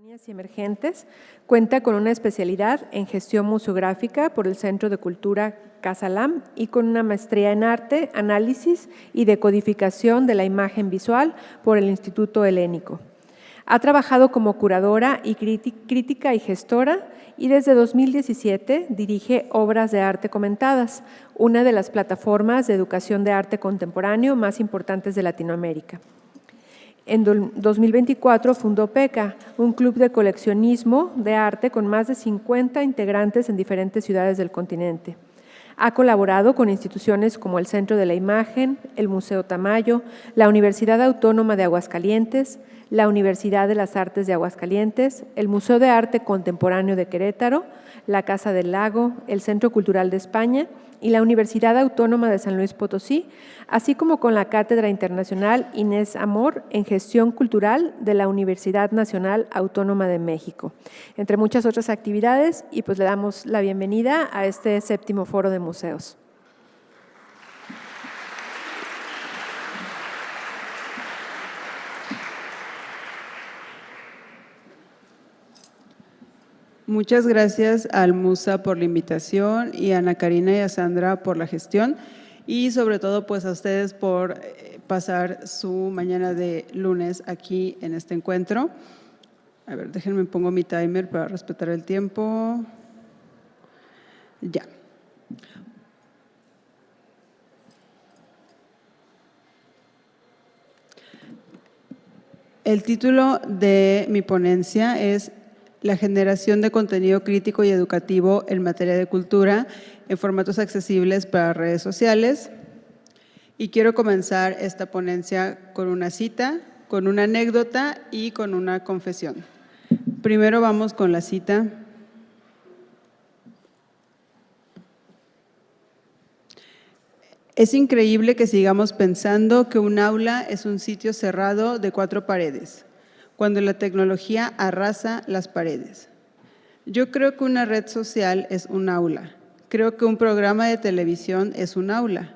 Contemporáneas y emergentes, cuenta con una especialidad en gestión museográfica por el Centro de Cultura Casa Lam y con una maestría en arte, análisis y decodificación de la imagen visual por el Instituto Helénico. Ha trabajado como curadora y crítica y gestora y desde 2017 dirige Obras de Arte Comentadas, una de las plataformas de educación de arte contemporáneo más importantes de Latinoamérica. En 2024 fundó PECA, un club de coleccionismo de arte con más de 50 integrantes en diferentes ciudades del continente. Ha colaborado con instituciones como el Centro de la Imagen, el Museo Tamayo, la Universidad Autónoma de Aguascalientes, la Universidad de las Artes de Aguascalientes, el Museo de Arte Contemporáneo de Querétaro, la Casa del Lago, el Centro Cultural de España y la Universidad Autónoma de San Luis Potosí, así como con la Cátedra Internacional Inés Amor en Gestión Cultural de la Universidad Nacional Autónoma de México, entre muchas otras actividades, y pues le damos la bienvenida a este 7º Foro de Museos. Muchas gracias al MUSA por la invitación y a Ana Karina y a Sandra por la gestión y sobre todo pues a ustedes por pasar su mañana de lunes aquí en este encuentro. A ver, déjenme pongo mi timer para respetar el tiempo. Ya. El título de mi ponencia es la generación de contenido crítico y educativo en materia de cultura en formatos accesibles para redes sociales. Y quiero comenzar esta ponencia con una cita, con una anécdota y con una confesión. Primero vamos con la cita. Es increíble que sigamos pensando que un aula es un sitio cerrado de 4 paredes, cuando la tecnología arrasa las paredes. Yo creo que una red social es un aula. Creo que un programa de televisión es un aula.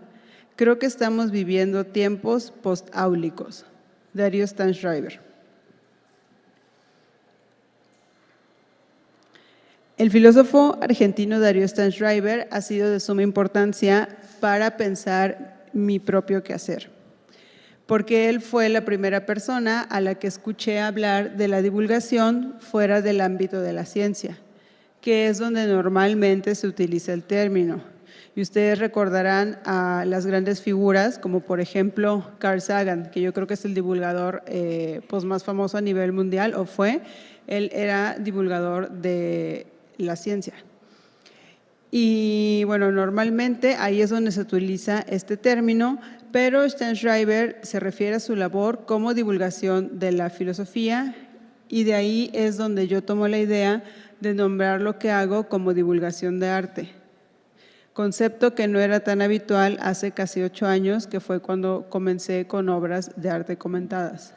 Creo que estamos viviendo tiempos post-áulicos. Darío Stanschreiber. El filósofo argentino Darío Stanschreiber ha sido de suma importancia para pensar mi propio quehacer, porque él fue la primera persona a la que escuché hablar de la divulgación fuera del ámbito de la ciencia, que es donde normalmente se utiliza el término. Y ustedes recordarán a las grandes figuras, como por ejemplo Carl Sagan, que yo creo que es el divulgador pues más famoso a nivel mundial, o fue. Él era divulgador de la ciencia. Y bueno, normalmente ahí es donde se utiliza este término, pero Stanschreiber se refiere a su labor como divulgación de la filosofía y de ahí es donde yo tomo la idea de nombrar lo que hago como divulgación de arte. Concepto que no era tan habitual hace casi 8 años, que fue cuando comencé con Obras de Arte Comentadas.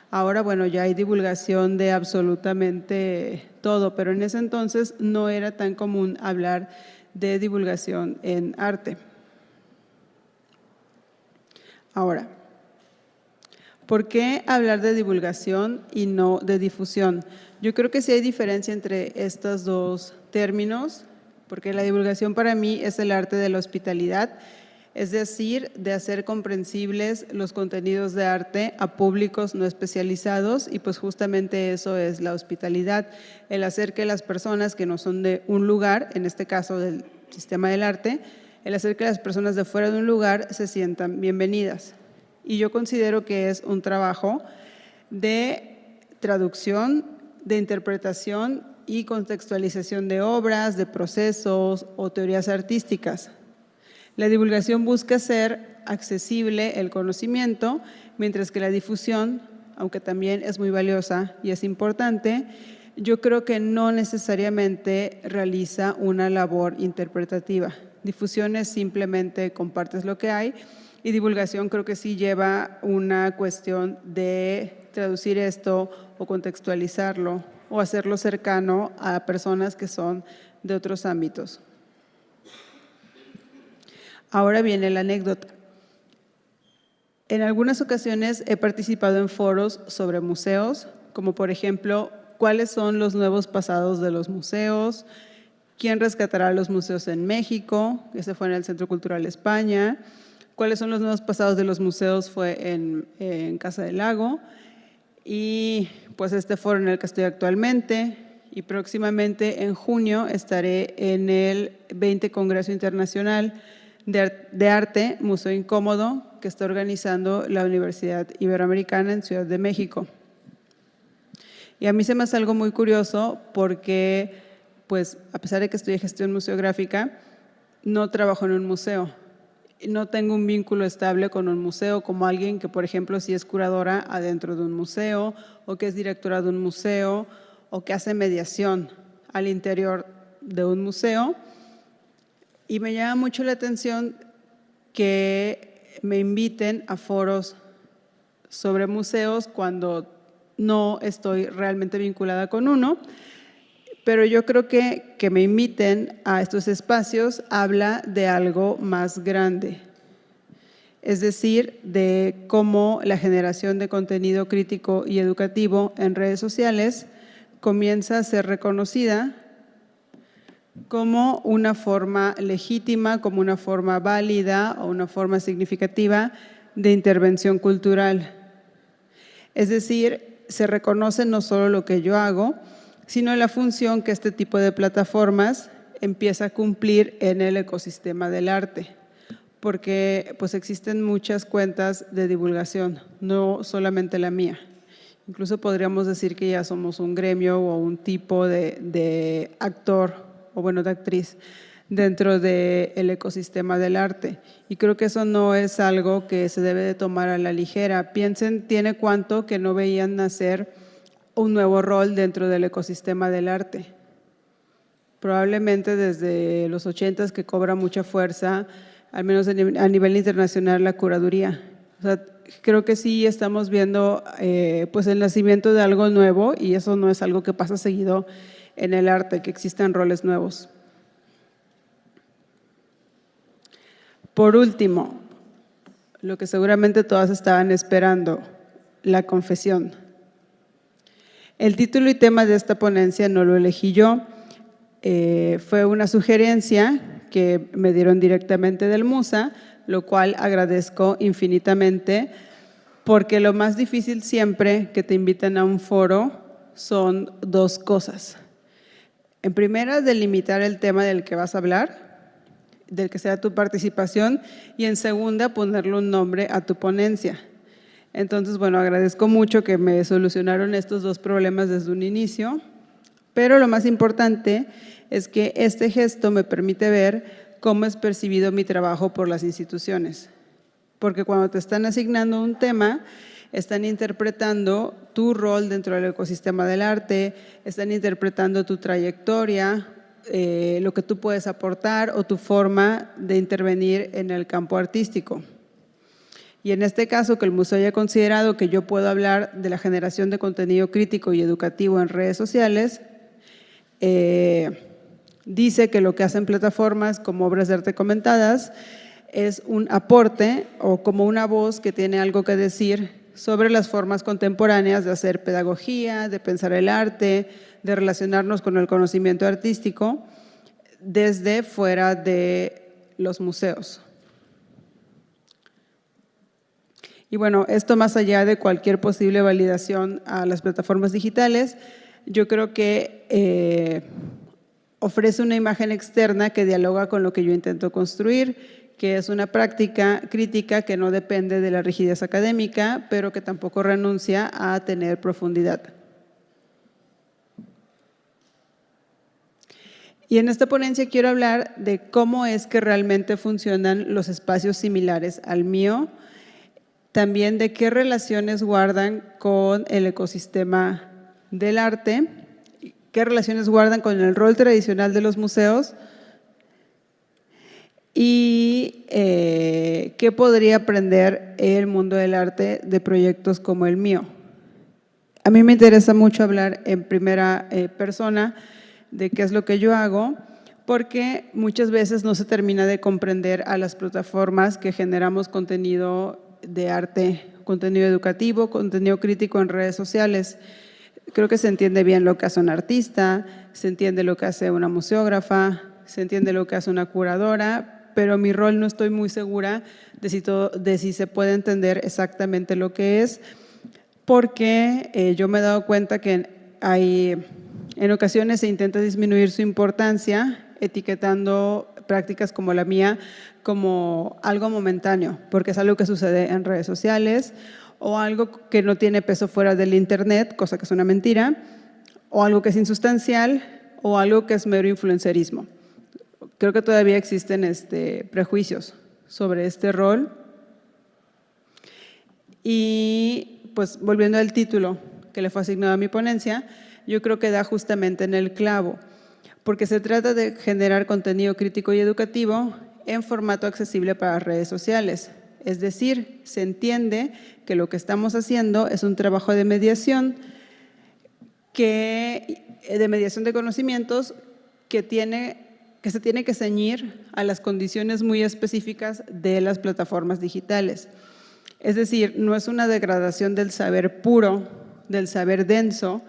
Ahora, bueno, ya hay divulgación de absolutamente todo, pero en ese entonces no era tan común hablar de divulgación en arte. Ahora, ¿por qué hablar de divulgación y no de difusión? Yo creo que sí hay diferencia entre estos dos términos, porque la divulgación para mí es el arte de la hospitalidad, es decir, de hacer comprensibles los contenidos de arte a públicos no especializados y pues justamente eso es la hospitalidad, el hacer que las personas que no son de un lugar, en este caso del sistema del arte, el hacer que las personas de fuera de un lugar se sientan bienvenidas. Y yo considero que es un trabajo de traducción, de interpretación y contextualización de obras, de procesos o teorías artísticas. La divulgación busca hacer accesible el conocimiento, mientras que la difusión, aunque también es muy valiosa y es importante, yo creo que no necesariamente realiza una labor interpretativa. Difusión es simplemente compartes lo que hay y divulgación creo que sí lleva una cuestión de traducir esto o contextualizarlo o hacerlo cercano a personas que son de otros ámbitos. Ahora viene la anécdota. En algunas ocasiones he participado en foros sobre museos, como por ejemplo cuáles son los nuevos pasados de los museos, quién rescatará los museos en México, ese fue en el Centro Cultural España, cuáles son los nuevos pasados de los museos fue en Casa del Lago, y pues este foro en el que estoy actualmente, y próximamente en junio estaré en el 20 Congreso Internacional de Arte Museo Incómodo, que está organizando la Universidad Iberoamericana en Ciudad de México. Y a mí se me hace algo muy curioso porque, pues, a pesar de que estudié gestión museográfica, no trabajo en un museo. No tengo un vínculo estable con un museo como alguien que, por ejemplo, sí es curadora adentro de un museo o que es directora de un museo o que hace mediación al interior de un museo. Y me llama mucho la atención que me inviten a foros sobre museos cuando no estoy realmente vinculada con uno, pero yo creo que me inviten a estos espacios habla de algo más grande, es decir, de cómo la generación de contenido crítico y educativo en redes sociales comienza a ser reconocida como una forma legítima, como una forma válida o una forma significativa de intervención cultural. Es decir, se reconoce no solo lo que yo hago, sino la función que este tipo de plataformas empieza a cumplir en el ecosistema del arte, porque pues existen muchas cuentas de divulgación, no solamente la mía. Incluso podríamos decir que ya somos un gremio o un tipo de actor o bueno, de actriz dentro del ecosistema del arte. Y creo que eso no es algo que se debe de tomar a la ligera. Piensen, tiene cuánto que no veían nacer un nuevo rol dentro del ecosistema del arte. Probablemente desde los 80s que cobra mucha fuerza, al menos a nivel internacional, la curaduría. O sea, creo que sí estamos viendo pues el nacimiento de algo nuevo y eso no es algo que pasa seguido en el arte, que existan roles nuevos. Por último, lo que seguramente todas estaban esperando, la confesión. El título y tema de esta ponencia no lo elegí yo, fue una sugerencia que me dieron directamente del MUSA, lo cual agradezco infinitamente, porque lo más difícil siempre que te invitan a un foro son dos cosas. En primera, delimitar el tema del que vas a hablar, del que sea tu participación, y en segunda, ponerle un nombre a tu ponencia. Entonces, bueno, agradezco mucho que me solucionaron estos dos problemas desde un inicio, pero lo más importante es que este gesto me permite ver cómo es percibido mi trabajo por las instituciones. Porque cuando te están asignando un tema, están interpretando tu rol dentro del ecosistema del arte, están interpretando tu trayectoria, lo que tú puedes aportar o tu forma de intervenir en el campo artístico. Y en este caso, que el museo haya considerado que yo puedo hablar de la generación de contenido crítico y educativo en redes sociales, dice que lo que hacen plataformas como Obras de Arte Comentadas es un aporte o como una voz que tiene algo que decir sobre las formas contemporáneas de hacer pedagogía, de pensar el arte, de relacionarnos con el conocimiento artístico desde fuera de los museos. Y bueno, esto más allá de cualquier posible validación a las plataformas digitales, yo creo que ofrece una imagen externa que dialoga con lo que yo intento construir, que es una práctica crítica que no depende de la rigidez académica, pero que tampoco renuncia a tener profundidad. Y en esta ponencia quiero hablar de cómo es que realmente funcionan los espacios similares al mío, también de qué relaciones guardan con el ecosistema del arte, qué relaciones guardan con el rol tradicional de los museos y qué podría aprender el mundo del arte de proyectos como el mío. A mí me interesa mucho hablar en primera persona de qué es lo que yo hago, porque muchas veces no se termina de comprender a las plataformas que generamos contenido de arte, contenido educativo, contenido crítico en redes sociales. Creo que se entiende bien lo que hace un artista, se entiende lo que hace una museógrafa, se entiende lo que hace una curadora, pero mi rol no estoy muy segura de si se puede entender exactamente lo que es, porque yo me he dado cuenta que en ocasiones se intenta disminuir su importancia etiquetando prácticas como la mía como algo momentáneo, porque es algo que sucede en redes sociales o algo que no tiene peso fuera del internet, cosa que es una mentira, o algo que es insustancial o algo que es mero influencerismo. Creo que todavía existen prejuicios sobre este rol. Y pues volviendo al título que le fue asignado a mi ponencia, yo creo que da justamente en el clavo, porque se trata de generar contenido crítico y educativo en formato accesible para redes sociales. Es decir, se entiende que lo que estamos haciendo es un trabajo de mediación de conocimientos que se tiene que ceñir a las condiciones muy específicas de las plataformas digitales. Es decir, no es una degradación del saber puro, del saber denso,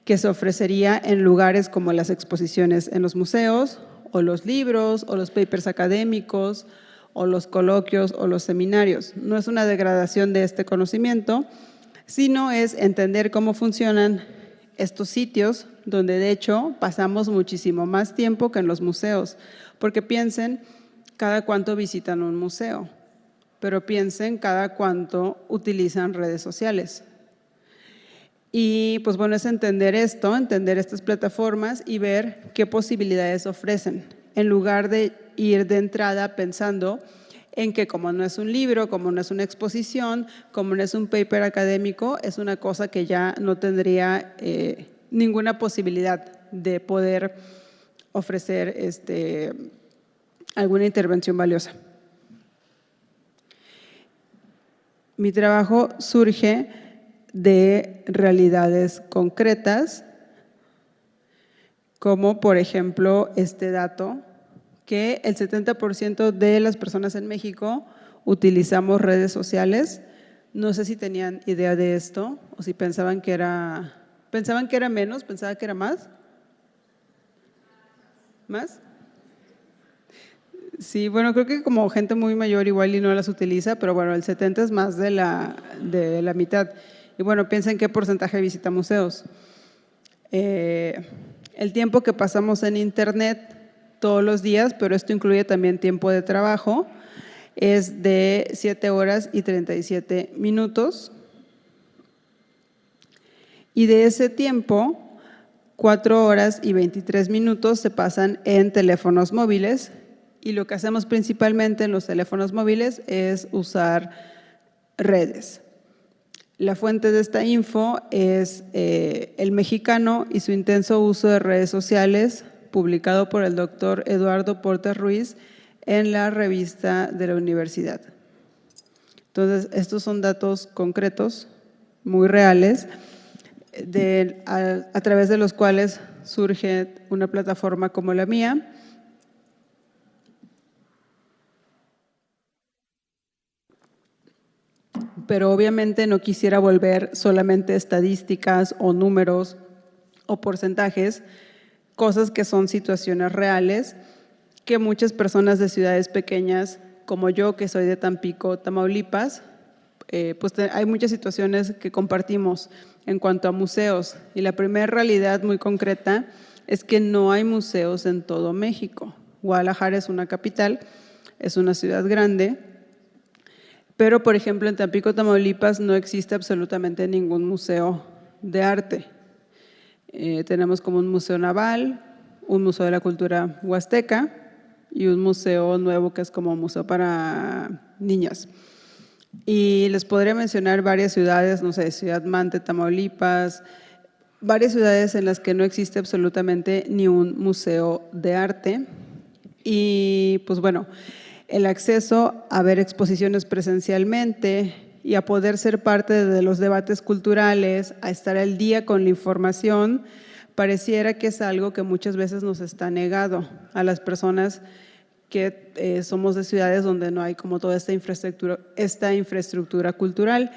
que se ofrecería en lugares como las exposiciones en los museos, o los libros, o los papers académicos, o los coloquios, o los seminarios. No es una degradación de este conocimiento, sino es entender cómo funcionan estos sitios, donde de hecho pasamos muchísimo más tiempo que en los museos, porque piensen cada cuánto visitan un museo, pero piensen cada cuánto utilizan redes sociales. Y pues bueno, es entender esto, entender estas plataformas y ver qué posibilidades ofrecen, en lugar de ir de entrada pensando en que como no es un libro, como no es una exposición, como no es un paper académico, es una cosa que ya no tendría ninguna posibilidad de poder ofrecer alguna intervención valiosa. Mi trabajo surge de realidades concretas, como por ejemplo este dato, que el 70% de las personas en México utilizamos redes sociales. No sé si tenían idea de esto o si pensaban que era menos, pensaban que era más. ¿Más? Sí, bueno, creo que como gente muy mayor igual y no las utiliza, pero bueno, el 70 es más de la mitad. Y bueno, piensen qué porcentaje visita museos. El tiempo que pasamos en internet todos los días, pero esto incluye también tiempo de trabajo, es de 7 horas y 37 minutos. Y de ese tiempo, 4 horas y 23 minutos se pasan en teléfonos móviles. Y lo que hacemos principalmente en los teléfonos móviles es usar redes. La fuente de esta info es El Mexicano y su intenso uso de redes sociales, publicado por el doctor Eduardo Porter Ruiz en la revista de la universidad. Entonces, estos son datos concretos, muy reales, a través de los cuales surge una plataforma como la mía. Pero obviamente no quisiera volver solamente estadísticas o números o porcentajes, cosas que son situaciones reales que muchas personas de ciudades pequeñas, como yo que soy de Tampico, Tamaulipas, pues hay muchas situaciones que compartimos en cuanto a museos. Y la primera realidad muy concreta es que no hay museos en todo México. Guadalajara es una capital, es una ciudad grande, pero, por ejemplo, en Tampico, Tamaulipas, no existe absolutamente ningún museo de arte. Tenemos como un museo naval, un museo de la cultura huasteca y un museo nuevo que es como un museo para niñas. Y les podría mencionar varias ciudades, no sé, Ciudad Mante, Tamaulipas, varias ciudades en las que no existe absolutamente ni un museo de arte. Y, pues bueno, el acceso a ver exposiciones presencialmente y a poder ser parte de los debates culturales, a estar al día con la información, pareciera que es algo que muchas veces nos está negado a las personas que somos de ciudades donde no hay como toda esta infraestructura cultural.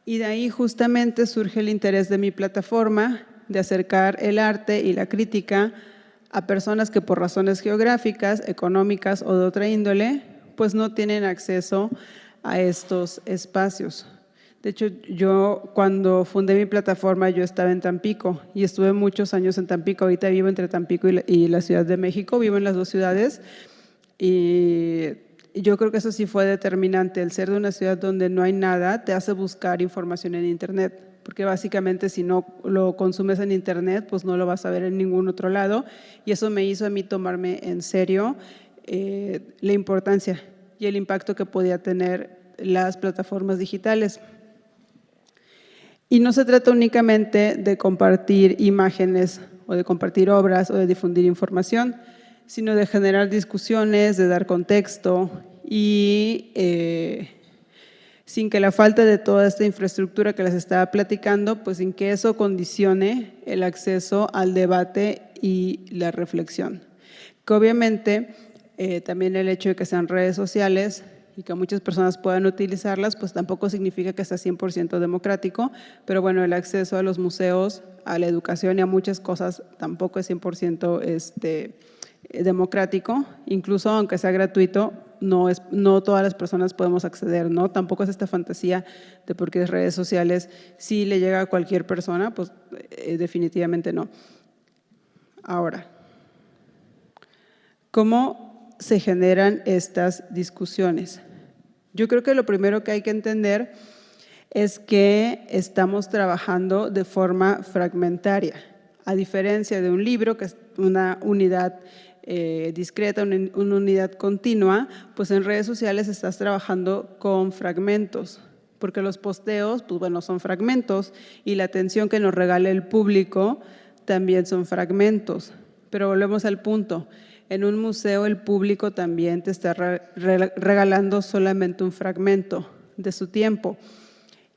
Y de ahí justamente surge el interés de mi plataforma de acercar el arte y la crítica a personas que por razones geográficas, económicas o de otra índole, pues no tienen acceso a estos espacios. De hecho, yo cuando fundé mi plataforma, yo estaba en Tampico y estuve muchos años en Tampico. Ahorita vivo entre Tampico y la Ciudad de México, vivo en las dos ciudades y yo creo que eso sí fue determinante. El ser de una ciudad donde no hay nada te hace buscar información en Internet, porque básicamente si no lo consumes en Internet, pues no lo vas a ver en ningún otro lado, y eso me hizo a mí tomarme en serio la importancia y el impacto que podía tener las plataformas digitales. Y no se trata únicamente de compartir imágenes o de compartir obras o de difundir información, sino de generar discusiones, de dar contexto y sin que la falta de toda esta infraestructura que les estaba platicando, pues sin que eso condicione el acceso al debate y la reflexión. Que obviamente también el hecho de que sean redes sociales y que muchas personas puedan utilizarlas, pues tampoco significa que sea 100% democrático, pero bueno, el acceso a los museos, a la educación y a muchas cosas tampoco es 100% democrático, incluso aunque sea gratuito, no todas las personas podemos acceder, ¿no? Tampoco es esta fantasía de porque es redes sociales, si le llega a cualquier persona, pues definitivamente no. Ahora, ¿cómo se generan estas discusiones? Yo creo que lo primero que hay que entender es que estamos trabajando de forma fragmentaria, a diferencia de un libro que es una unidad discreta, una unidad continua, pues en redes sociales estás trabajando con fragmentos, porque los posteos, pues bueno, son fragmentos y la atención que nos regala el público también son fragmentos. Pero volvemos al punto, en un museo el público también te está regalando solamente un fragmento de su tiempo.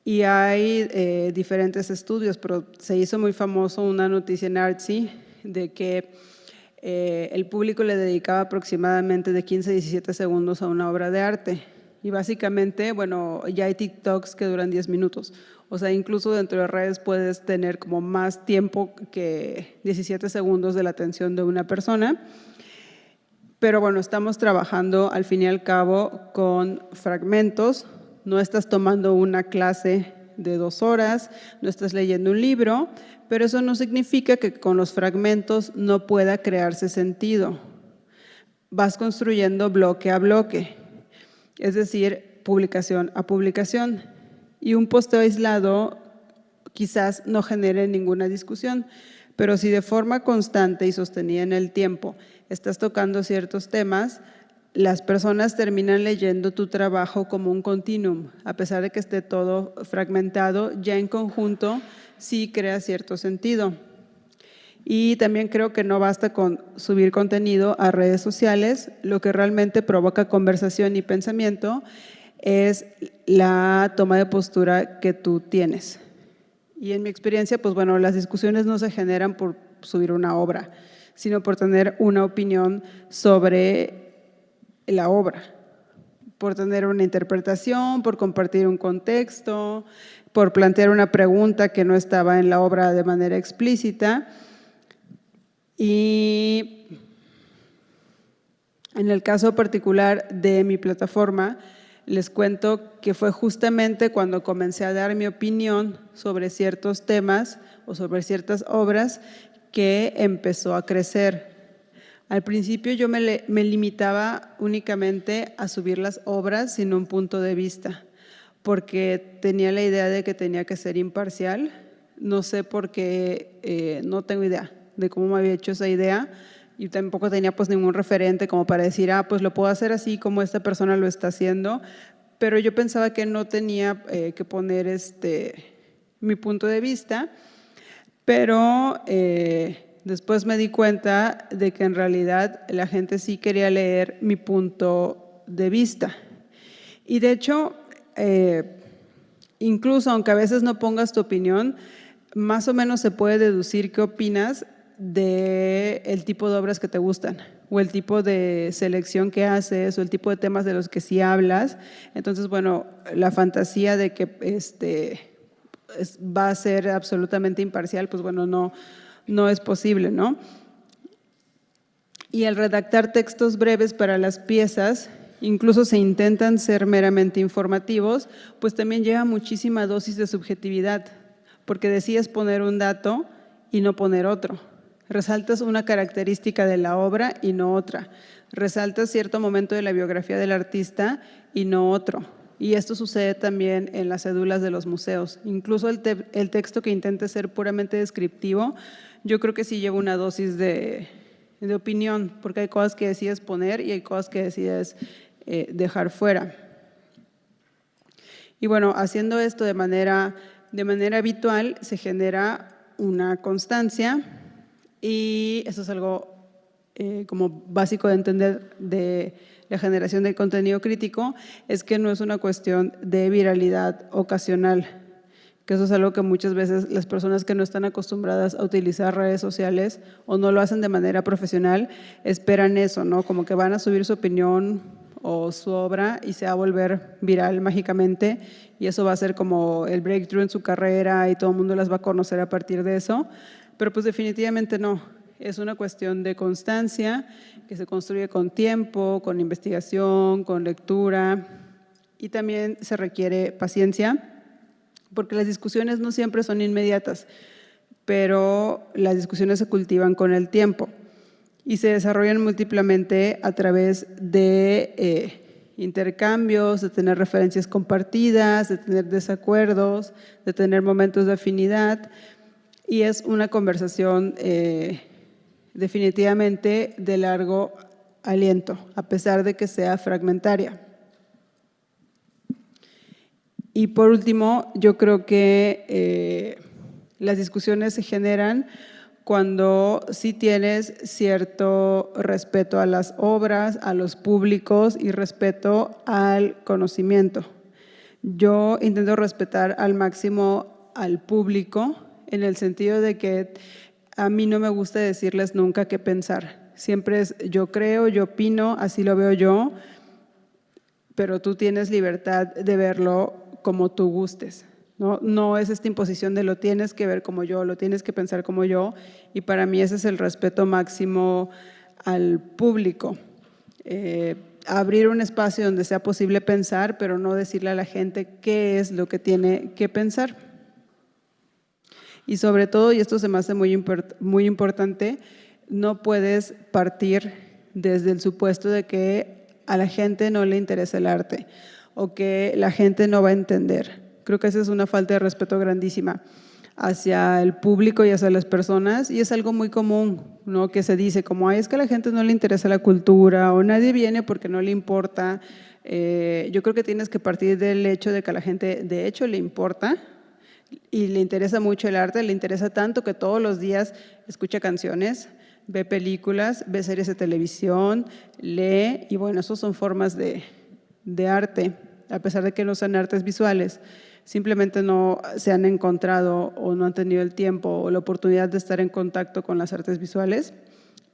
Y hay diferentes estudios, pero se hizo muy famoso una noticia en Artsy de que el público le dedicaba aproximadamente de 15 a 17 segundos a una obra de arte. Y básicamente, bueno, ya hay TikToks que duran 10 minutos. O sea, incluso dentro de redes puedes tener como más tiempo que 17 segundos de la atención de una persona. Pero bueno, estamos trabajando al fin y al cabo con fragmentos. No estás tomando una clase de 2 horas, no estás leyendo un libro, pero eso no significa que con los fragmentos no pueda crearse sentido. Vas construyendo bloque a bloque, es decir, publicación a publicación. Y un posteo aislado quizás no genere ninguna discusión, pero si de forma constante y sostenida en el tiempo estás tocando ciertos temas, las personas terminan leyendo tu trabajo como un continuum, a pesar de que esté todo fragmentado, ya en conjunto sí crea cierto sentido. Y también creo que no basta con subir contenido a redes sociales, lo que realmente provoca conversación y pensamiento es la toma de postura que tú tienes. Y en mi experiencia, pues bueno, las discusiones no se generan por subir una obra, sino por tener una opinión sobre la obra, por tener una interpretación, por compartir un contexto, por plantear una pregunta que no estaba en la obra de manera explícita. Y en el caso particular de mi plataforma, les cuento que fue justamente cuando comencé a dar mi opinión sobre ciertos temas o sobre ciertas obras que empezó a crecer. Al principio yo me limitaba únicamente a subir las obras sin un punto de vista, porque tenía la idea de que tenía que ser imparcial. No sé por qué, no tengo idea de cómo me había hecho esa idea y tampoco tenía pues ningún referente como para decir, pues lo puedo hacer así como esta persona lo está haciendo, pero yo pensaba que no tenía que poner mi punto de vista, pero después me di cuenta de que en realidad la gente sí quería leer mi punto de vista. Y de hecho, incluso aunque a veces no pongas tu opinión, más o menos se puede deducir qué opinas del tipo de obras que te gustan o el tipo de selección que haces o el tipo de temas de los que sí hablas. Entonces, bueno, la fantasía de que va a ser absolutamente imparcial, pues bueno, no es posible, ¿no? Y al redactar textos breves para las piezas, incluso se intentan ser meramente informativos, pues también lleva muchísima dosis de subjetividad, porque decides poner un dato y no poner otro. Resaltas una característica de la obra y no otra. Resaltas cierto momento de la biografía del artista y no otro. Y esto sucede también en las cédulas de los museos. Incluso el texto que intente ser puramente descriptivo, yo creo que sí lleva una dosis de opinión, porque hay cosas que decides poner y hay cosas que decides dejar fuera. Y bueno, haciendo esto de manera habitual, se genera una constancia, y eso es algo como básico de entender de la generación de contenido crítico, es que no es una cuestión de viralidad ocasional, que eso es algo que muchas veces las personas que no están acostumbradas a utilizar redes sociales o no lo hacen de manera profesional, esperan eso, ¿no? Como que van a subir su opinión o su obra y se va a volver viral mágicamente, y eso va a ser como el breakthrough en su carrera y todo el mundo las va a conocer a partir de eso, pero pues definitivamente no. Es una cuestión de constancia que se construye con tiempo, con investigación, con lectura, y también se requiere paciencia, porque las discusiones no siempre son inmediatas, pero las discusiones se cultivan con el tiempo y se desarrollan múltiplemente a través de intercambios, de tener referencias compartidas, de tener desacuerdos, de tener momentos de afinidad, y es una conversación definitivamente de largo aliento, a pesar de que sea fragmentaria. Y por último, yo creo que las discusiones se generan cuando sí tienes cierto respeto a las obras, a los públicos y respeto al conocimiento. Yo intento respetar al máximo al público en el sentido de que a mí no me gusta decirles nunca qué pensar. Siempre es yo creo, yo opino, así lo veo yo, pero tú tienes libertad de verlo como tú gustes. No es esta imposición de lo tienes que ver como yo, lo tienes que pensar como yo, y para mí ese es el respeto máximo al público. Abrir un espacio donde sea posible pensar, pero no decirle a la gente qué es lo que tiene que pensar. Y sobre todo, y esto se me hace muy importante, no puedes partir desde el supuesto de que a la gente no le interesa el arte o que la gente no va a entender. Creo que esa es una falta de respeto grandísima hacia el público y hacia las personas, y es algo muy común, ¿no? Que se dice como, es que a la gente no le interesa la cultura o nadie viene porque no le importa. Yo creo que tienes que partir del hecho de que a la gente de hecho le importa y le interesa mucho el arte, le interesa tanto que todos los días escucha canciones, ve películas, ve series de televisión, lee, y bueno, esas son formas de arte, a pesar de que no sean artes visuales. Simplemente no se han encontrado o no han tenido el tiempo o la oportunidad de estar en contacto con las artes visuales,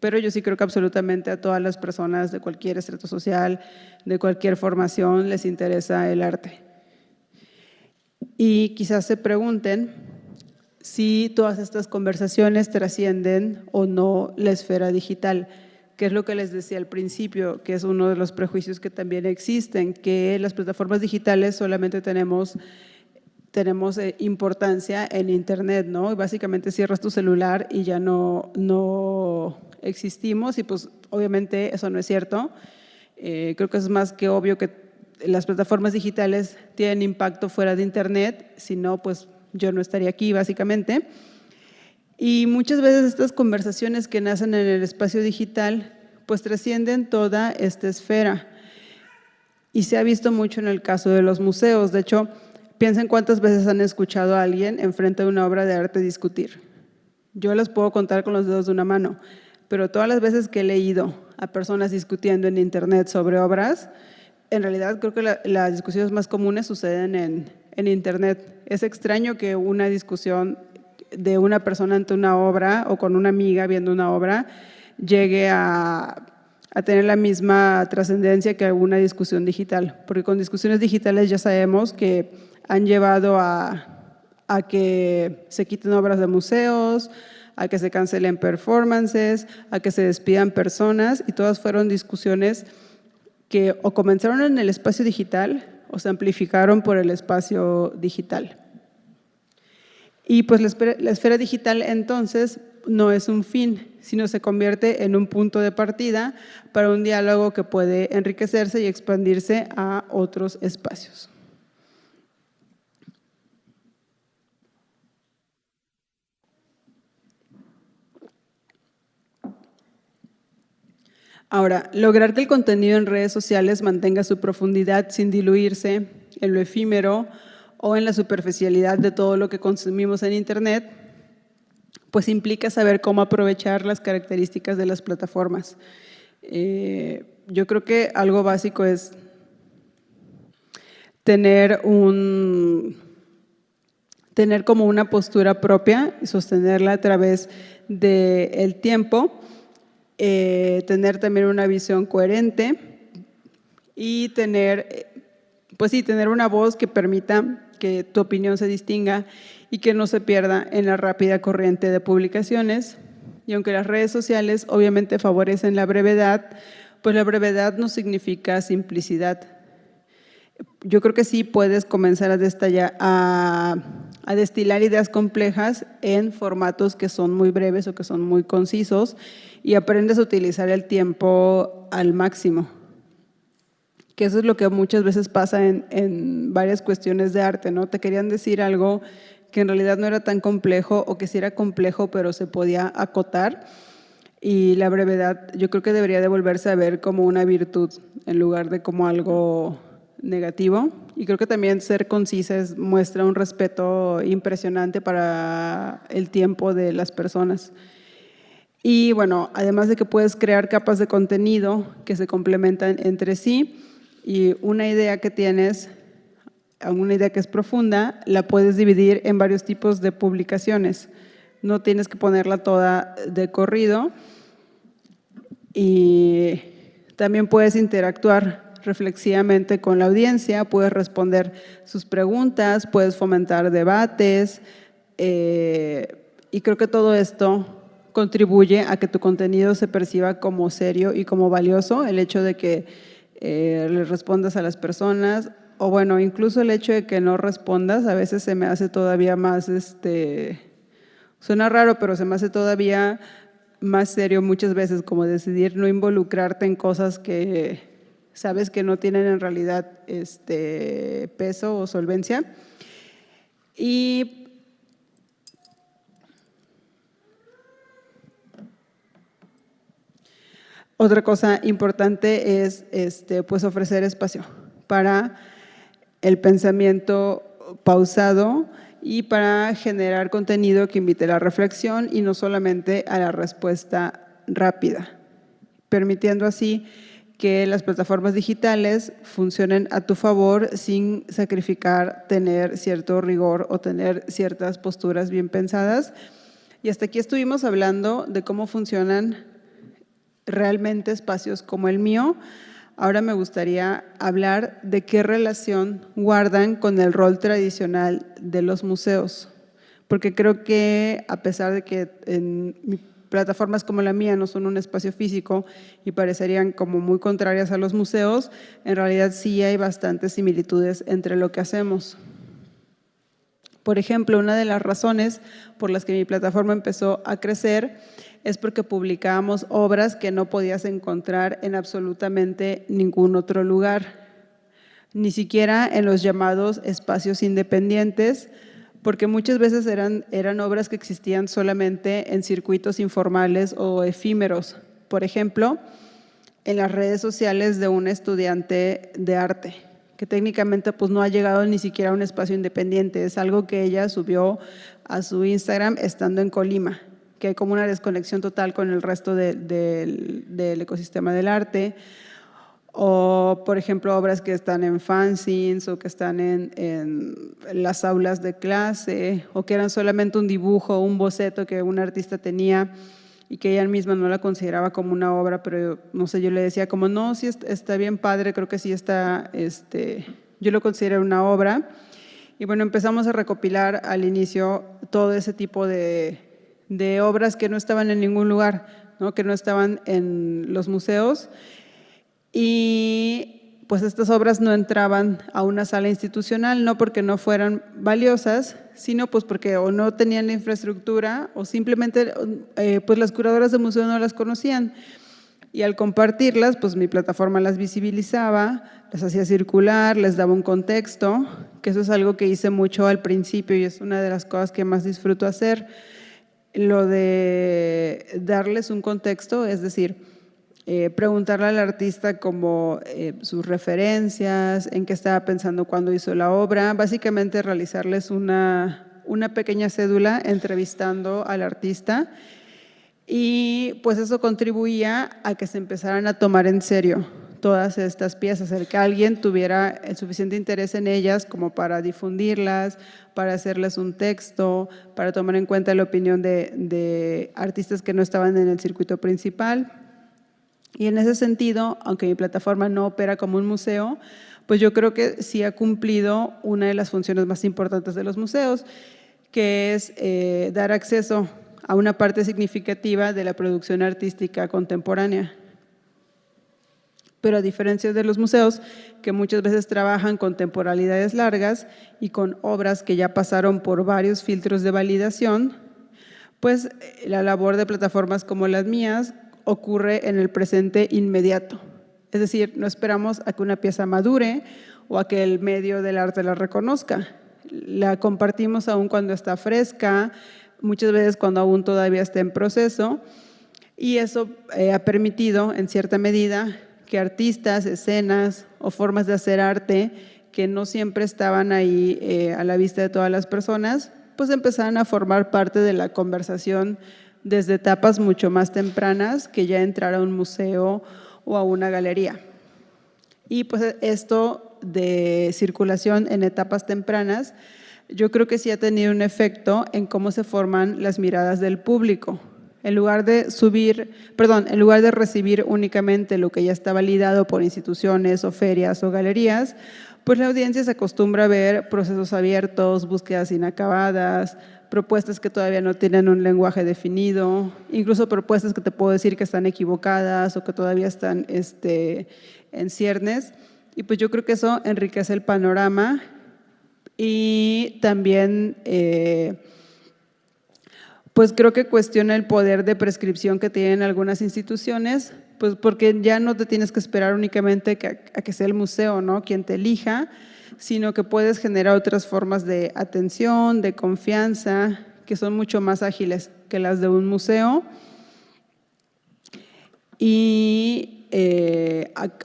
pero yo sí creo que absolutamente a todas las personas de cualquier estrato social, de cualquier formación, les interesa el arte. Y quizás se pregunten si todas estas conversaciones trascienden o no la esfera digital, que es lo que les decía al principio, que es uno de los prejuicios que también existen, que las plataformas digitales solamente tenemos importancia en Internet, ¿no? Y básicamente cierras tu celular y ya no existimos, y pues obviamente eso no es cierto. Creo que es más que obvio que las plataformas digitales tienen impacto fuera de Internet, si no, pues yo no estaría aquí básicamente. Y muchas veces estas conversaciones que nacen en el espacio digital pues trascienden toda esta esfera, y se ha visto mucho en el caso de los museos. De hecho, piensen cuántas veces han escuchado a alguien enfrente de una obra de arte discutir. Yo las puedo contar con los dedos de una mano, pero todas las veces que he leído a personas discutiendo en Internet sobre obras, en realidad creo que las discusiones más comunes suceden en Internet. Es extraño que una discusión de una persona ante una obra o con una amiga viendo una obra llegue a tener la misma trascendencia que una discusión digital, porque con discusiones digitales ya sabemos que han llevado a a que se quiten obras de museos, a que se cancelen performances, a que se despidan personas, y todas fueron discusiones que o comenzaron en el espacio digital o se amplificaron por el espacio digital. Y pues la esfera digital entonces no es un fin, sino se convierte en un punto de partida para un diálogo que puede enriquecerse y expandirse a otros espacios. Ahora, lograr que el contenido en redes sociales mantenga su profundidad sin diluirse en lo efímero o en la superficialidad de todo lo que consumimos en Internet, pues implica saber cómo aprovechar las características de las plataformas. Yo creo que algo básico es tener como una postura propia y sostenerla a través del tiempo. Tener también una visión coherente y tener una voz que permita que tu opinión se distinga y que no se pierda en la rápida corriente de publicaciones. Y aunque las redes sociales obviamente favorecen la brevedad, pues la brevedad no significa simplicidad. Yo creo que sí puedes comenzar a destilar ideas complejas en formatos que son muy breves o que son muy concisos, y aprendes a utilizar el tiempo al máximo. Que eso es lo que muchas veces pasa en varias cuestiones de arte, ¿no? Te querían decir algo que en realidad no era tan complejo, o que sí era complejo pero se podía acotar, y la brevedad yo creo que debería de volverse a ver como una virtud en lugar de como algo negativo. Y creo que también ser concisa muestra un respeto impresionante para el tiempo de las personas. Y bueno, además de que puedes crear capas de contenido que se complementan entre sí, y una idea que tienes, una idea que es profunda, la puedes dividir en varios tipos de publicaciones. No tienes que ponerla toda de corrido, y también puedes interactuar reflexivamente con la audiencia, puedes responder sus preguntas, puedes fomentar debates, y creo que todo esto contribuye a que tu contenido se perciba como serio y como valioso. El hecho de que le respondas a las personas, o bueno, incluso el hecho de que no respondas, a veces se me hace todavía más, suena raro, pero se me hace todavía más serio muchas veces, como decidir no involucrarte en cosas que sabes que no tienen en realidad peso o solvencia. Y otra cosa importante es pues ofrecer espacio para el pensamiento pausado y para generar contenido que invite a la reflexión y no solamente a la respuesta rápida, permitiendo así que las plataformas digitales funcionen a tu favor sin sacrificar tener cierto rigor o tener ciertas posturas bien pensadas. Y hasta aquí estuvimos hablando de cómo funcionan realmente espacios como el mío. Ahora me gustaría hablar de qué relación guardan con el rol tradicional de los museos, porque creo que a pesar de que en plataformas como la mía no son un espacio físico y parecerían como muy contrarias a los museos, en realidad sí hay bastantes similitudes entre lo que hacemos. Por ejemplo, una de las razones por las que mi plataforma empezó a crecer es porque publicábamos obras que no podías encontrar en absolutamente ningún otro lugar, ni siquiera en los llamados espacios independientes, porque muchas veces eran obras que existían solamente en circuitos informales o efímeros. Por ejemplo, en las redes sociales de un estudiante de arte, que técnicamente pues no ha llegado ni siquiera a un espacio independiente, es algo que ella subió a su Instagram estando en Colima, que hay como una desconexión total con el resto del ecosistema del arte. O, por ejemplo, obras que están en fanzines o que están en las aulas de clase, o que eran solamente un dibujo, un boceto que un artista tenía y que ella misma no la consideraba como una obra, pero no sé, yo le decía como, no, sí está bien padre, creo que sí está, yo lo considero una obra. Y bueno, empezamos a recopilar al inicio todo ese tipo de obras que no estaban en ningún lugar, ¿no? Que no estaban en los museos. Y pues estas obras no entraban a una sala institucional, no porque no fueran valiosas, sino pues porque o no tenían la infraestructura o simplemente pues las curadoras de museo no las conocían. Y al compartirlas, pues mi plataforma las visibilizaba, las hacía circular, les daba un contexto, que eso es algo que hice mucho al principio y es una de las cosas que más disfruto hacer. Lo de darles un contexto, es decir, preguntarle al artista como sus referencias, en qué estaba pensando cuando hizo la obra, básicamente realizarles una pequeña cédula entrevistando al artista y pues eso contribuía a que se empezaran a tomar en serio todas estas piezas, el que alguien tuviera el suficiente interés en ellas como para difundirlas, para hacerles un texto, para tomar en cuenta la opinión de artistas que no estaban en el circuito principal. Y en ese sentido, aunque mi plataforma no opera como un museo, pues yo creo que sí ha cumplido una de las funciones más importantes de los museos, que es dar acceso a una parte significativa de la producción artística contemporánea. Pero a diferencia de los museos, que muchas veces trabajan con temporalidades largas y con obras que ya pasaron por varios filtros de validación, pues la labor de plataformas como las mías ocurre en el presente inmediato. Es decir, no esperamos a que una pieza madure o a que el medio del arte la reconozca. La compartimos aún cuando está fresca, muchas veces cuando aún todavía está en proceso, y eso ha permitido, en cierta medida, que artistas, escenas o formas de hacer arte que no siempre estaban ahí a la vista de todas las personas, pues empezaron a formar parte de la conversación desde etapas mucho más tempranas que ya entrar a un museo o a una galería. Y pues esto de circulación en etapas tempranas, yo creo que sí ha tenido un efecto en cómo se forman las miradas del público. En lugar de recibir únicamente lo que ya está validado por instituciones o ferias o galerías, pues la audiencia se acostumbra a ver procesos abiertos, búsquedas inacabadas, propuestas que todavía no tienen un lenguaje definido, incluso propuestas que te puedo decir que están equivocadas o que todavía están en ciernes. Y pues yo creo que eso enriquece el panorama y también pues creo que cuestiona el poder de prescripción que tienen algunas instituciones, pues porque ya no te tienes que esperar únicamente a que sea el museo, ¿no?, quien te elija, sino que puedes generar otras formas de atención, de confianza, que son mucho más ágiles que las de un museo. Y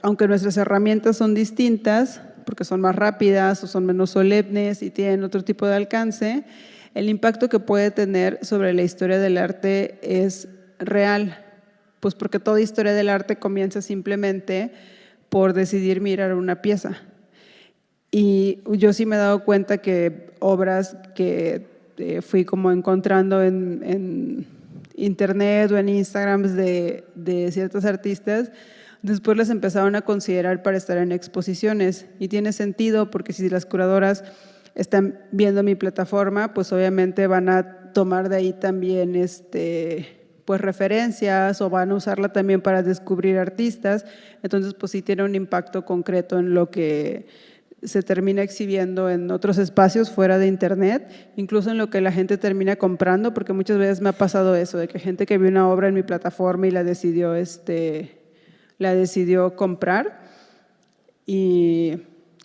aunque nuestras herramientas son distintas, porque son más rápidas o son menos solemnes y tienen otro tipo de alcance, el impacto que puede tener sobre la historia del arte es real, pues porque toda historia del arte comienza simplemente por decidir mirar una pieza. Y yo sí me he dado cuenta que obras que fui como encontrando en internet o en Instagram de ciertos artistas, después las empezaron a considerar para estar en exposiciones. Y tiene sentido porque si las curadoras están viendo mi plataforma, pues obviamente van a tomar de ahí también pues referencias o van a usarla también para descubrir artistas. Entonces, pues sí tiene un impacto concreto en lo que se termina exhibiendo en otros espacios fuera de internet, incluso en lo que la gente termina comprando, porque muchas veces me ha pasado eso, de que gente que vio una obra en mi plataforma y la decidió comprar, y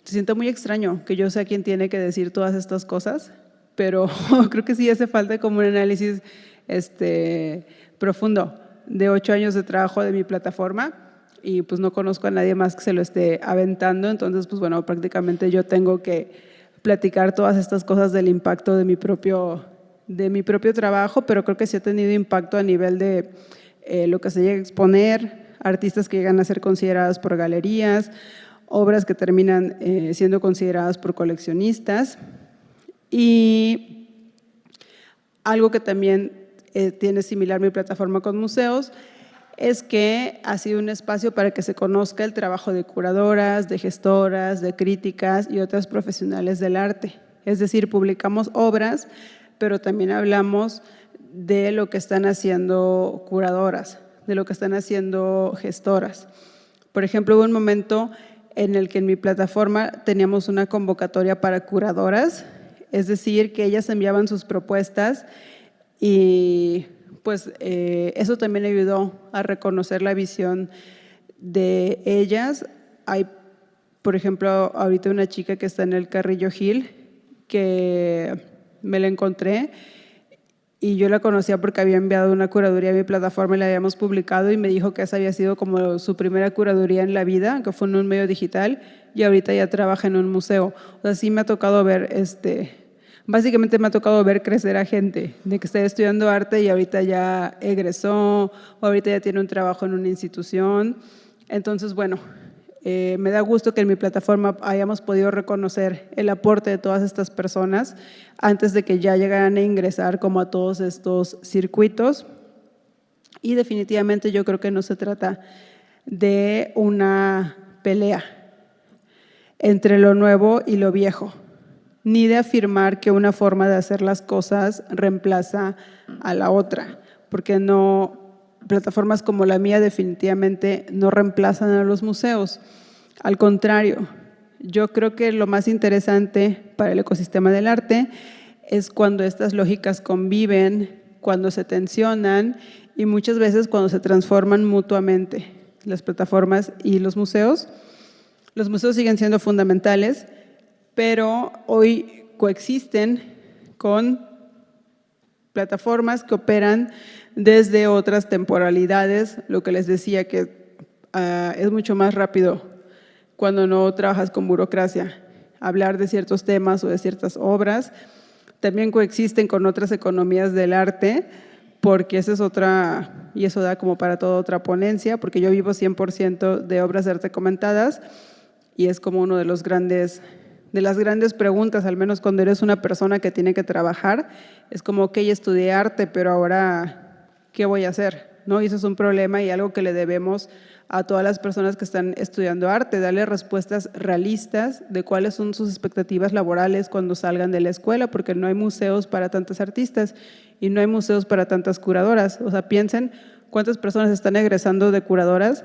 se siente muy extraño que yo sea quien tiene que decir todas estas cosas, pero creo que sí hace falta como un análisis profundo de 8 años de trabajo de mi plataforma, y pues no conozco a nadie más que se lo esté aventando. Entonces pues bueno, prácticamente yo tengo que platicar todas estas cosas del impacto de mi propio trabajo, pero creo que sí ha tenido impacto a nivel de lo que se llega a exponer, artistas que llegan a ser consideradas por galerías, obras que terminan siendo consideradas por coleccionistas. Y algo que también tiene similar mi plataforma con museos es que ha sido un espacio para que se conozca el trabajo de curadoras, de gestoras, de críticas y otras profesionales del arte. Es decir, publicamos obras, pero también hablamos de lo que están haciendo curadoras, de lo que están haciendo gestoras. Por ejemplo, hubo un momento en el que en mi plataforma teníamos una convocatoria para curadoras, es decir, que ellas enviaban sus propuestas y pues eso también ayudó a reconocer la visión de ellas. Hay, por ejemplo, ahorita una chica que está en el Carrillo Gil, que me la encontré y yo la conocía porque había enviado una curaduría a mi plataforma y la habíamos publicado y me dijo que esa había sido como su primera curaduría en la vida, que fue en un medio digital y ahorita ya trabaja en un museo. O sea, sí me ha tocado ver, básicamente me ha tocado ver crecer a gente de que está estudiando arte y ahorita ya egresó o ahorita ya tiene un trabajo en una institución. Entonces, bueno, me da gusto que en mi plataforma hayamos podido reconocer el aporte de todas estas personas antes de que ya llegaran a ingresar como a todos estos circuitos. Y definitivamente yo creo que no se trata de una pelea entre lo nuevo y lo viejo, ni de afirmar que una forma de hacer las cosas reemplaza a la otra, porque no, plataformas como la mía definitivamente no reemplazan a los museos. Al contrario, yo creo que lo más interesante para el ecosistema del arte es cuando estas lógicas conviven, cuando se tensionan y muchas veces cuando se transforman mutuamente. Las plataformas y los museos siguen siendo fundamentales, pero hoy coexisten con plataformas que operan desde otras temporalidades, lo que les decía que es mucho más rápido cuando no trabajas con burocracia, hablar de ciertos temas o de ciertas obras. También coexisten con otras economías del arte, porque esa es otra, y eso da como para toda otra ponencia, porque yo vivo 100% de obras de arte comentadas y es como uno de las grandes preguntas, al menos cuando eres una persona que tiene que trabajar, es como, ok, estudié arte, pero ahora, ¿qué voy a hacer? ¿No? Y eso es un problema y algo que le debemos a todas las personas que están estudiando arte, darle respuestas realistas de cuáles son sus expectativas laborales cuando salgan de la escuela, porque no hay museos para tantos artistas y no hay museos para tantas curadoras. O sea, piensen cuántas personas están egresando de curadoras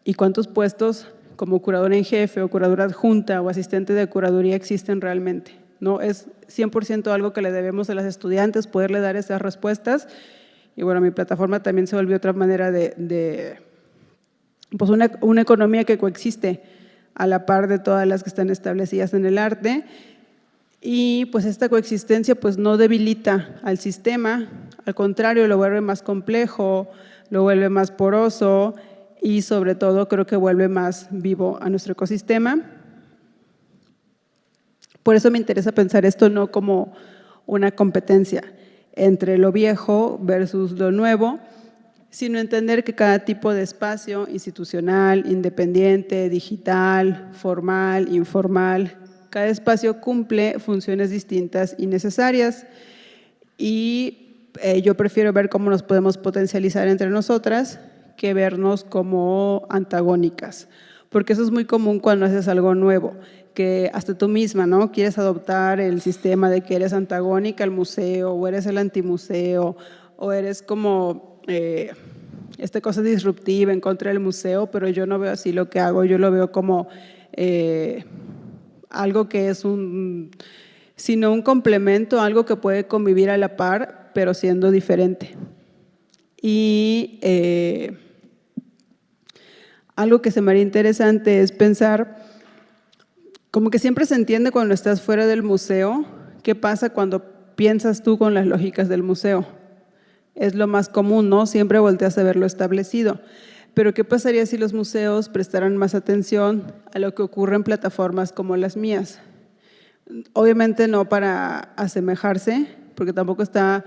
y cuántos puestos como curadora en jefe o curadora adjunta o asistente de curaduría existen realmente. No es 100% algo que le debemos a las estudiantes, poderle dar esas respuestas. Y bueno, mi plataforma también se volvió otra manera pues una economía que coexiste a la par de todas las que están establecidas en el arte. Y pues esta coexistencia pues no debilita al sistema, al contrario, lo vuelve más complejo, lo vuelve más poroso y sobre todo creo que vuelve más vivo a nuestro ecosistema. Por eso me interesa pensar esto no como una competencia entre lo viejo versus lo nuevo, sino entender que cada tipo de espacio institucional, independiente, digital, formal, informal, cada espacio cumple funciones distintas y necesarias y yo prefiero ver cómo nos podemos potencializar entre nosotras que vernos como antagónicas, porque eso es muy común cuando haces algo nuevo, que hasta tú misma, ¿no? Quieres adoptar el sistema de que eres antagónica al museo o eres el antimuseo o eres como esta cosa disruptiva en contra del museo, pero yo no veo así lo que hago, yo lo veo como algo que es sino un complemento, algo que puede convivir a la par, pero siendo diferente. Y algo que se me haría interesante es pensar, como que siempre se entiende cuando estás fuera del museo, ¿qué pasa cuando piensas tú con las lógicas del museo? Es lo más común, ¿no? Siempre volteas a ver lo establecido. Pero ¿qué pasaría si los museos prestaran más atención a lo que ocurre en plataformas como las mías? Obviamente no para asemejarse, porque tampoco está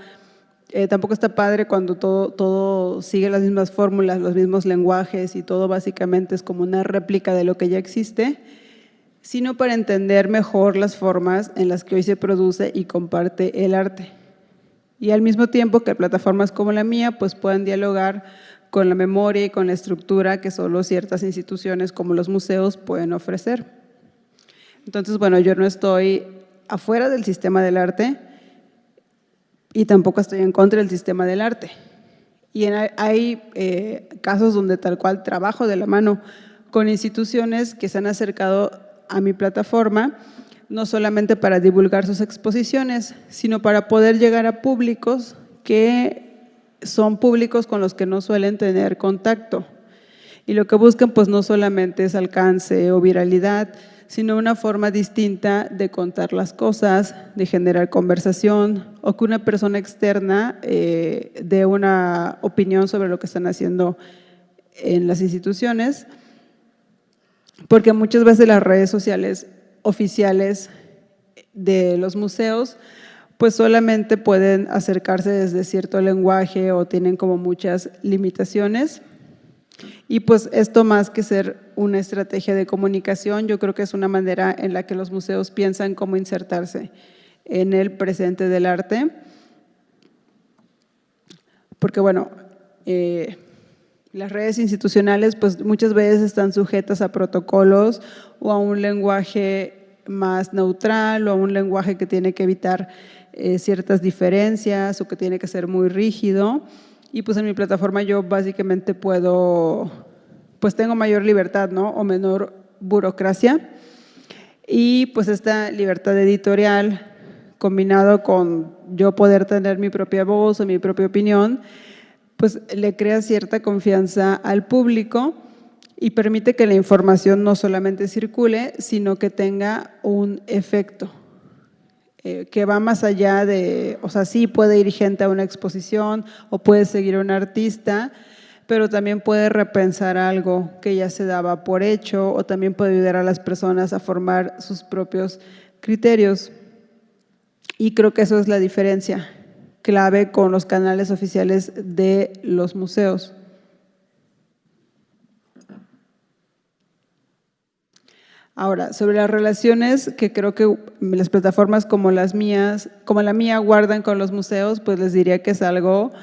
padre cuando todo sigue las mismas fórmulas, los mismos lenguajes y todo básicamente es como una réplica de lo que ya existe, sino para entender mejor las formas en las que hoy se produce y comparte el arte. Y al mismo tiempo que plataformas como la mía pues puedan dialogar con la memoria y con la estructura que solo ciertas instituciones como los museos pueden ofrecer. Entonces, bueno, yo no estoy afuera del sistema del arte y tampoco estoy en contra del sistema del arte. Y hay casos donde tal cual trabajo de la mano con instituciones que se han acercado a mi plataforma, no solamente para divulgar sus exposiciones, sino para poder llegar a públicos que son públicos con los que no suelen tener contacto. Y lo que buscan pues no solamente es alcance o viralidad, sino una forma distinta de contar las cosas, de generar conversación o que una persona externa dé una opinión sobre lo que están haciendo en las instituciones, porque muchas veces las redes sociales oficiales de los museos pues solamente pueden acercarse desde cierto lenguaje o tienen como muchas limitaciones. Y pues esto, más que ser una estrategia de comunicación, yo creo que es una manera en la que los museos piensan cómo insertarse en el presente del arte. Porque bueno, las redes institucionales pues muchas veces están sujetas a protocolos o a un lenguaje más neutral o a un lenguaje que tiene que evitar ciertas diferencias o que tiene que ser muy rígido. Y pues en mi plataforma yo básicamente puedo, pues tengo mayor libertad, ¿no? O menor burocracia. Y pues esta libertad editorial combinado con yo poder tener mi propia voz o mi propia opinión, pues le crea cierta confianza al público y permite que la información no solamente circule, sino que tenga un efecto que va más allá de, o sea, sí puede ir gente a una exposición o puede seguir a un artista, pero también puede repensar algo que ya se daba por hecho o también puede ayudar a las personas a formar sus propios criterios. Y creo que eso es la diferencia clave con los canales oficiales de los museos. Ahora, sobre las relaciones que creo que las plataformas como las mías, como la mía guardan con los museos, pues les diría que es algo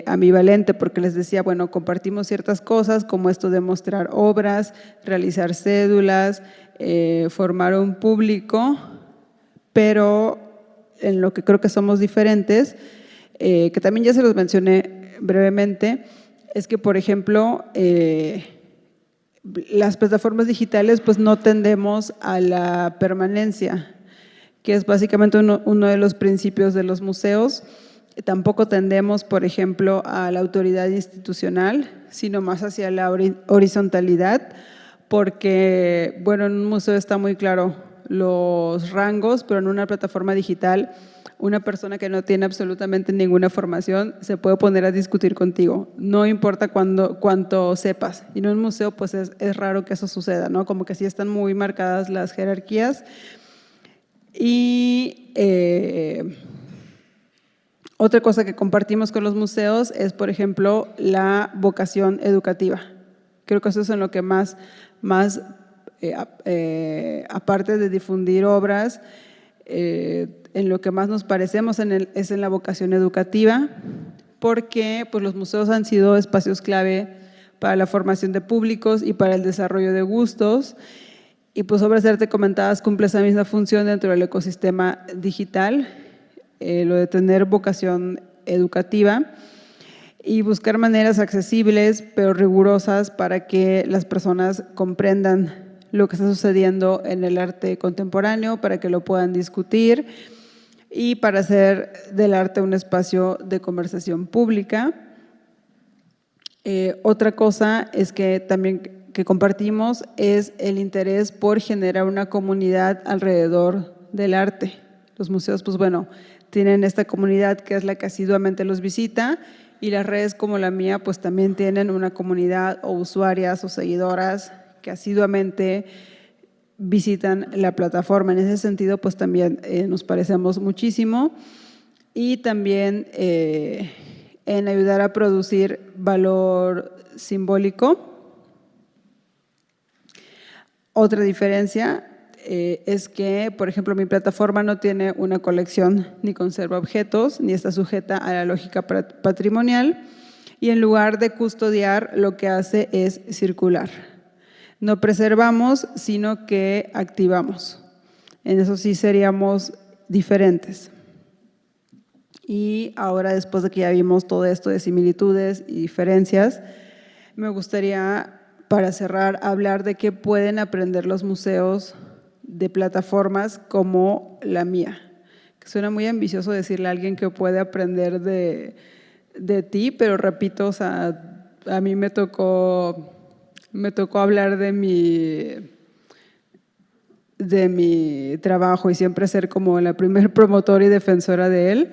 ambivalente, porque les decía, bueno, compartimos ciertas cosas como esto de mostrar obras, realizar cédulas, formar un público, pero en lo que creo que somos diferentes, que también ya se los mencioné brevemente, es que, por ejemplo, las plataformas digitales pues no tendemos a la permanencia, que es básicamente uno de los principios de los museos. Tampoco tendemos, por ejemplo, a la autoridad institucional, sino más hacia la horizontalidad, porque, bueno, en un museo está muy claro los rangos, pero en una plataforma digital una persona que no tiene absolutamente ninguna formación se puede poner a discutir contigo, no importa cuánto sepas. Y en un museo pues es raro que eso suceda, ¿no? Como que sí están muy marcadas las jerarquías. Y otra cosa que compartimos con los museos es, por ejemplo, la vocación educativa. Creo que eso es en lo que más aparte de difundir obras, en lo que más nos parecemos es en la vocación educativa, porque pues, los museos han sido espacios clave para la formación de públicos y para el desarrollo de gustos, y pues Obras de Arte Comentadas cumple esa misma función dentro del ecosistema digital, lo de tener vocación educativa y buscar maneras accesibles pero rigurosas para que las personas comprendan lo que está sucediendo en el arte contemporáneo, para que lo puedan discutir y para hacer del arte un espacio de conversación pública. Otra cosa es que también que compartimos es el interés por generar una comunidad alrededor del arte. Los museos, pues bueno, tienen esta comunidad que es la que asiduamente los visita, y las redes como la mía pues también tienen una comunidad o usuarias o seguidoras que asiduamente visitan la plataforma. En ese sentido pues también nos parecemos muchísimo, y también en ayudar a producir valor simbólico. Otra diferencia es que, por ejemplo, mi plataforma no tiene una colección ni conserva objetos, ni está sujeta a la lógica patrimonial, y en lugar de custodiar, lo que hace es circular. No preservamos, sino que activamos. En eso sí seríamos diferentes. Y ahora, después de que ya vimos todo esto de similitudes y diferencias, me gustaría, para cerrar, hablar de qué pueden aprender los museos de plataformas como la mía. Que suena muy ambicioso decirle a alguien que puede aprender de ti, pero repito, o sea, a mí me tocó hablar de mi trabajo y siempre ser como la primer promotora y defensora de él.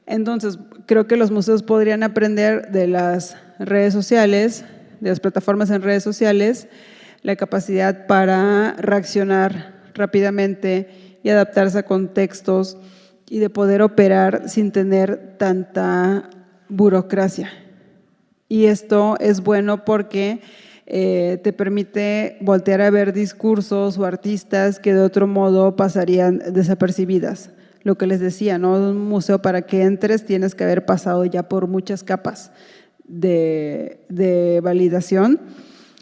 Entonces, creo que los museos podrían aprender de las redes sociales, de las plataformas en redes sociales, la capacidad para reaccionar rápidamente y adaptarse a contextos y de poder operar sin tener tanta burocracia. Y esto es bueno porque te permite voltear a ver discursos o artistas que de otro modo pasarían desapercibidas. Lo que les decía, ¿no? Un museo, para que entres tienes que haber pasado ya por muchas capas de validación,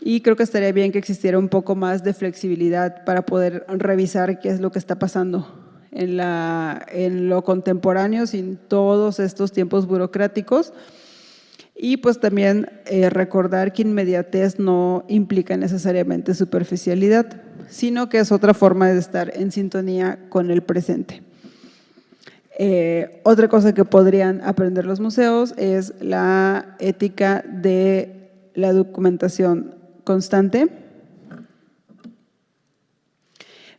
y creo que estaría bien que existiera un poco más de flexibilidad para poder revisar qué es lo que está pasando en lo contemporáneo sin todos estos tiempos burocráticos. Y pues también recordar que inmediatez no implica necesariamente superficialidad, sino que es otra forma de estar en sintonía con el presente. Otra cosa que podrían aprender los museos es la ética de la documentación constante,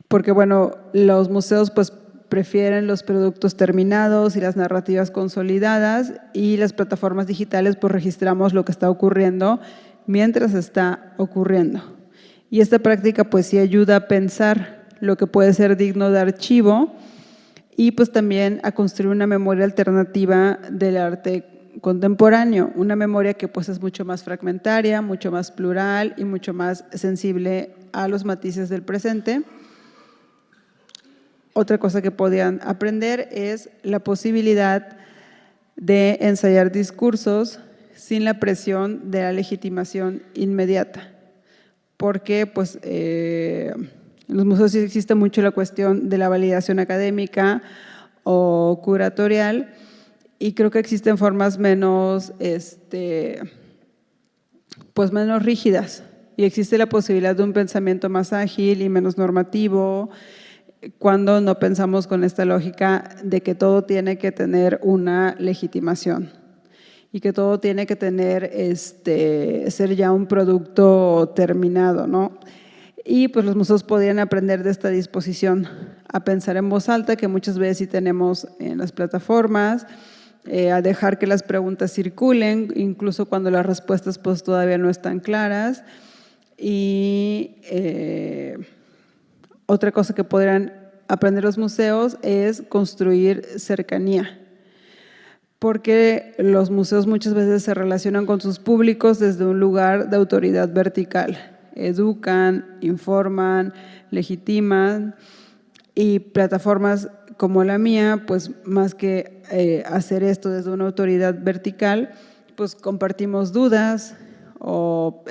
porque bueno, los museos pues prefieren los productos terminados y las narrativas consolidadas, y las plataformas digitales pues registramos lo que está ocurriendo mientras está ocurriendo. Y esta práctica pues sí ayuda a pensar lo que puede ser digno de archivo y pues también a construir una memoria alternativa del arte contemporáneo, una memoria que pues es mucho más fragmentaria, mucho más plural y mucho más sensible a los matices del presente. Otra cosa que podían aprender es la posibilidad de ensayar discursos sin la presión de la legitimación inmediata, porque pues, en los museos sí existe mucho la cuestión de la validación académica o curatorial, y creo que existen formas menos, pues menos rígidas, y existe la posibilidad de un pensamiento más ágil y menos normativo, cuando no pensamos con esta lógica de que todo tiene que tener una legitimación y que todo tiene que tener, ser ya un producto terminado, ¿no? Y pues los museos podrían aprender de esta disposición a pensar en voz alta, que muchas veces sí tenemos en las plataformas, a dejar que las preguntas circulen, incluso cuando las respuestas pues todavía no están claras. Y otra cosa que podrán aprender los museos es construir cercanía, porque los museos muchas veces se relacionan con sus públicos desde un lugar de autoridad vertical. Educan, informan, legitiman, y plataformas como la mía, pues más que hacer esto desde una autoridad vertical, pues compartimos dudas o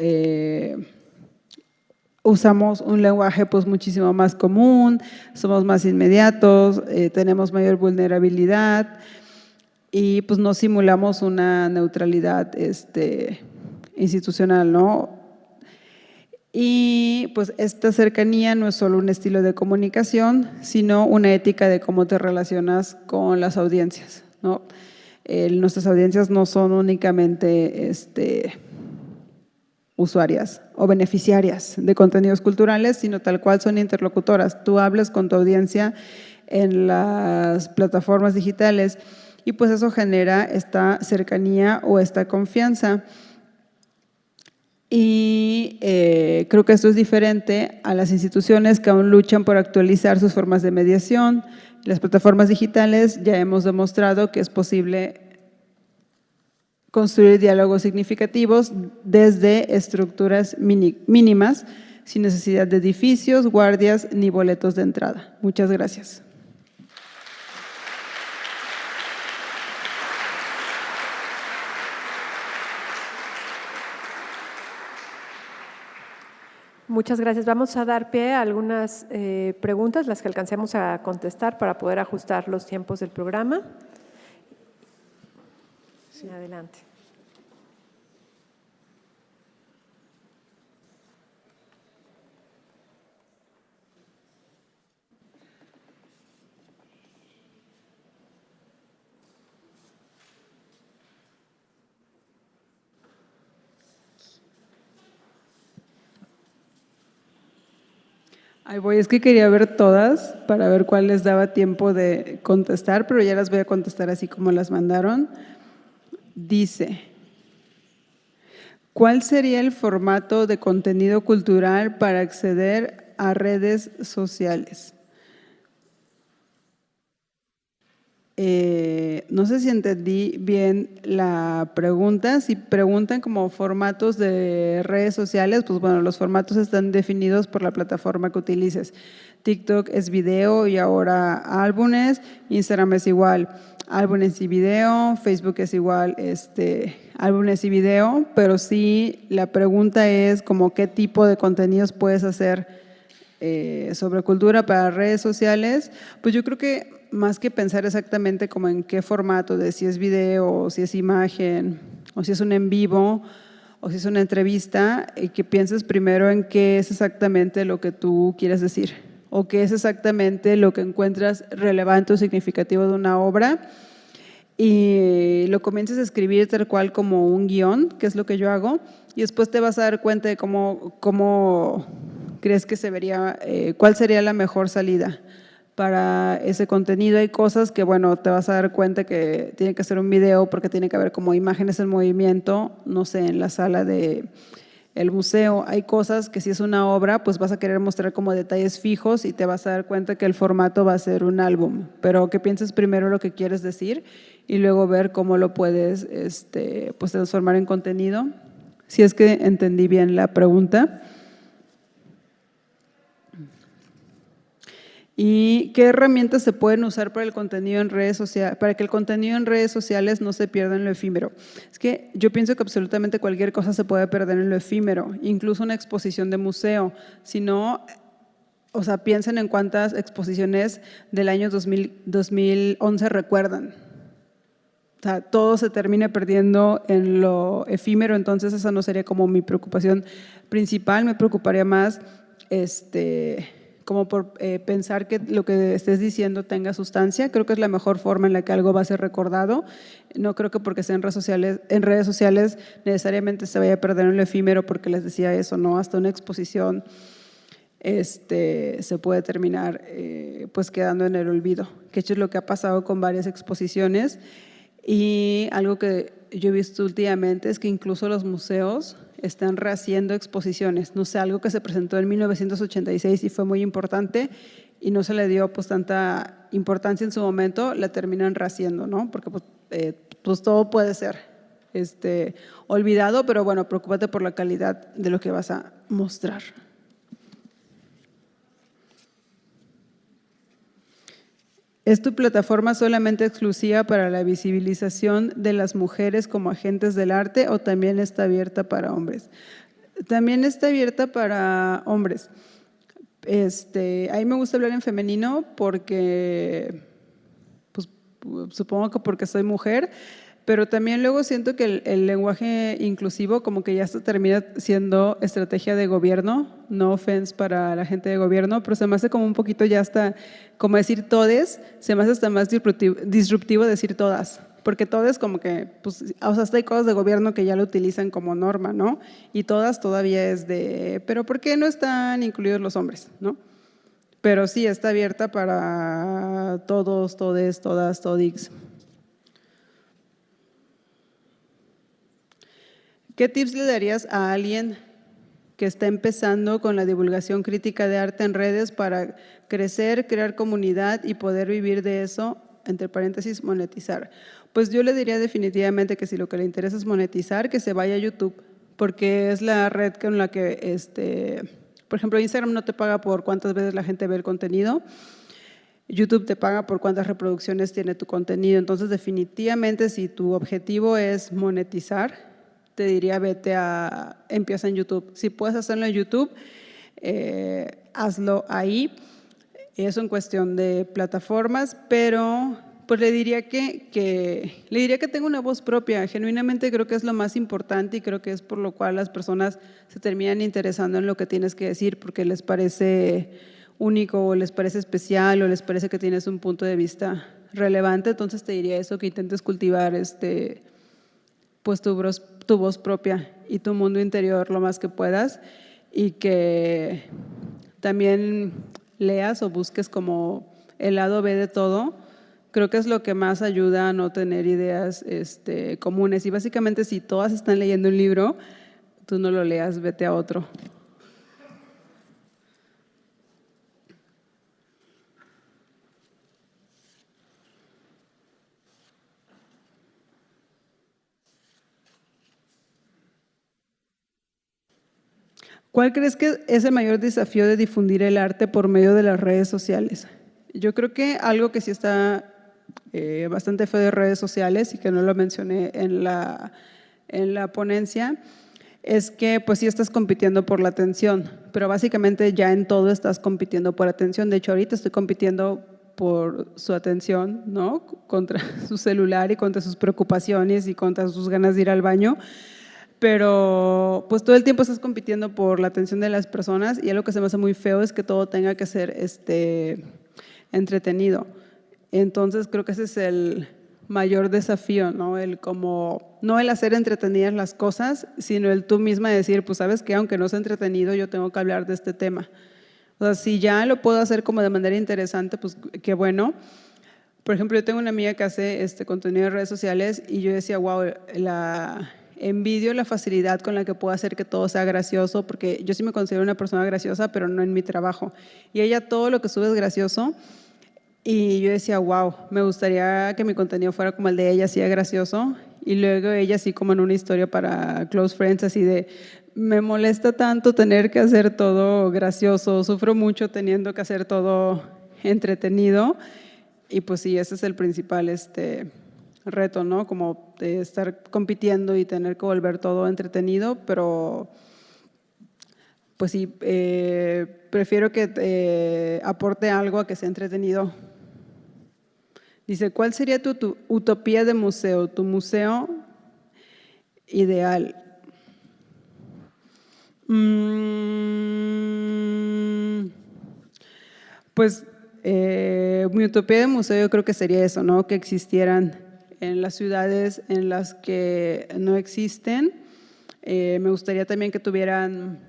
usamos un lenguaje pues muchísimo más común, somos más inmediatos, tenemos mayor vulnerabilidad y pues no simulamos una neutralidad institucional, ¿no? Y pues esta cercanía no es solo un estilo de comunicación, sino una ética de cómo te relacionas con las audiencias, ¿no? Nuestras audiencias no son únicamente usuarias o beneficiarias de contenidos culturales, sino tal cual son interlocutoras. Tú hablas con tu audiencia en las plataformas digitales y pues eso genera esta cercanía o esta confianza. Y creo que esto es diferente a las instituciones que aún luchan por actualizar sus formas de mediación. Las plataformas digitales ya hemos demostrado que es posible construir diálogos significativos desde estructuras mínimas, sin necesidad de edificios, guardias ni boletos de entrada. Muchas gracias. Muchas gracias. Vamos a dar pie a algunas preguntas, las que alcancemos a contestar para poder ajustar los tiempos del programa. Sí. Adelante. Ahí voy, es que quería ver todas para ver cuál les daba tiempo de contestar, pero ya las voy a contestar así como las mandaron. Dice, ¿cuál sería el formato de contenido cultural para acceder a redes sociales? No sé si entendí bien la pregunta. Si preguntan como formatos de redes sociales, pues bueno, los formatos están definidos por la plataforma que utilices. TikTok es video y ahora álbumes, Instagram es igual, álbumes y video, Facebook es igual, álbumes y video, pero sí la pregunta es como qué tipo de contenidos puedes hacer sobre cultura para redes sociales. Pues yo creo que más que pensar exactamente como en qué formato, de si es video o si es imagen o si es un en vivo o si es una entrevista, que pienses primero en qué es exactamente lo que tú quieres decir o qué es exactamente lo que encuentras relevante o significativo de una obra y lo comiences a escribir tal cual como un guión, que es lo que yo hago, y después te vas a dar cuenta de cómo crees que se vería, cuál sería la mejor salida para ese contenido. Hay cosas que, bueno, te vas a dar cuenta que tiene que ser un video porque tiene que haber como imágenes en movimiento, no sé, en la sala de el museo. Hay cosas que si es una obra, pues vas a querer mostrar como detalles fijos y te vas a dar cuenta que el formato va a ser un álbum, pero que pienses primero lo que quieres decir y luego ver cómo lo puedes pues transformar en contenido. Si es que entendí bien la pregunta. ¿Y qué herramientas se pueden usar para el contenido en redes sociales, para que el contenido en redes sociales no se pierda en lo efímero? Es que yo pienso que absolutamente cualquier cosa se puede perder en lo efímero, incluso una exposición de museo. Si no, o sea, piensen en cuántas exposiciones del año 2011 recuerdan. O sea, todo se termina perdiendo en lo efímero, entonces esa no sería como mi preocupación principal. Me preocuparía más como por pensar que lo que estés diciendo tenga sustancia. Creo que es la mejor forma en la que algo va a ser recordado. No creo que porque sea en redes sociales necesariamente se vaya a perder en lo efímero, porque les decía eso, ¿no? Hasta una exposición se puede terminar pues quedando en el olvido, que hecho es lo que ha pasado con varias exposiciones. Y algo que yo he visto últimamente es que incluso los museos están rehaciendo exposiciones. No sé, algo que se presentó en 1986 y fue muy importante y no se le dio pues tanta importancia en su momento, la terminan rehaciendo, ¿no? Porque pues todo puede ser olvidado, pero bueno, preocúpate por la calidad de lo que vas a mostrar. ¿Es tu plataforma solamente exclusiva para la visibilización de las mujeres como agentes del arte o también está abierta para hombres? También está abierta para hombres. A mí me gusta hablar en femenino porque, pues, supongo que porque soy mujer, pero también luego siento que el lenguaje inclusivo como que ya se termina siendo estrategia de gobierno, no offense para la gente de gobierno, pero se me hace como un poquito ya hasta, como decir todes, se me hace hasta más disruptivo decir todas, porque todes como que, pues, o sea, hasta hay cosas de gobierno que ya lo utilizan como norma, ¿no? Y todas todavía es de, pero ¿por qué no están incluidos los hombres, no? Pero sí, está abierta para todos, todes, todas, todix. ¿Qué tips le darías a alguien que está empezando con la divulgación crítica de arte en redes para crecer, crear comunidad y poder vivir de eso, entre paréntesis, monetizar? Pues yo le diría definitivamente que si lo que le interesa es monetizar, que se vaya a YouTube, porque es la red con la que, por ejemplo, Instagram no te paga por cuántas veces la gente ve el contenido, YouTube te paga por cuántas reproducciones tiene tu contenido. Entonces, definitivamente, si tu objetivo es monetizar, te diría empieza en YouTube. Si puedes hacerlo en YouTube, hazlo ahí. Eso en cuestión de plataformas, pero pues le diría que tenga una voz propia. Genuinamente creo que es lo más importante y creo que es por lo cual las personas se terminan interesando en lo que tienes que decir, porque les parece único o les parece especial o les parece que tienes un punto de vista relevante. Entonces te diría eso, que intentes cultivar pues tu voz propia y tu mundo interior lo más que puedas, y que también leas o busques como el lado B de todo. Creo que es lo que más ayuda a no tener ideas comunes. Y básicamente si todas están leyendo un libro, tú no lo leas, vete a otro. ¿Cuál crees que es el mayor desafío de difundir el arte por medio de las redes sociales? Yo creo que algo que sí está bastante feo de redes sociales y que no lo mencioné en la ponencia es que pues sí estás compitiendo por la atención, pero básicamente ya en todo estás compitiendo por atención. De hecho, ahorita estoy compitiendo por su atención, ¿no? Contra su celular y contra sus preocupaciones y contra sus ganas de ir al baño. Pero pues todo el tiempo estás compitiendo por la atención de las personas, y algo que se me hace muy feo es que todo tenga que ser entretenido. Entonces creo que ese es el mayor desafío, ¿no? No el hacer entretenidas las cosas, sino el tú misma decir, pues sabes que aunque no sea entretenido, yo tengo que hablar de este tema. O sea, si ya lo puedo hacer como de manera interesante, pues qué bueno. Por ejemplo, yo tengo una amiga que hace contenido de redes sociales y yo decía, wow, envidio la facilidad con la que puedo hacer que todo sea gracioso, porque yo sí me considero una persona graciosa, pero no en mi trabajo. Y ella todo lo que sube es gracioso. Y yo decía, wow, me gustaría que mi contenido fuera como el de ella, así de gracioso. Y luego ella así como en una historia para Close Friends, así de, me molesta tanto tener que hacer todo gracioso, sufro mucho teniendo que hacer todo entretenido. Y pues sí, ese es el principal reto, ¿no? Como de estar compitiendo y tener que volver todo entretenido, pero pues sí, prefiero que aporte algo a que sea entretenido. Dice, ¿cuál sería tu utopía de museo, tu museo ideal? Pues mi utopía de museo yo creo que sería eso, ¿no? Que existieran en las ciudades en las que no existen. Me gustaría también que tuvieran,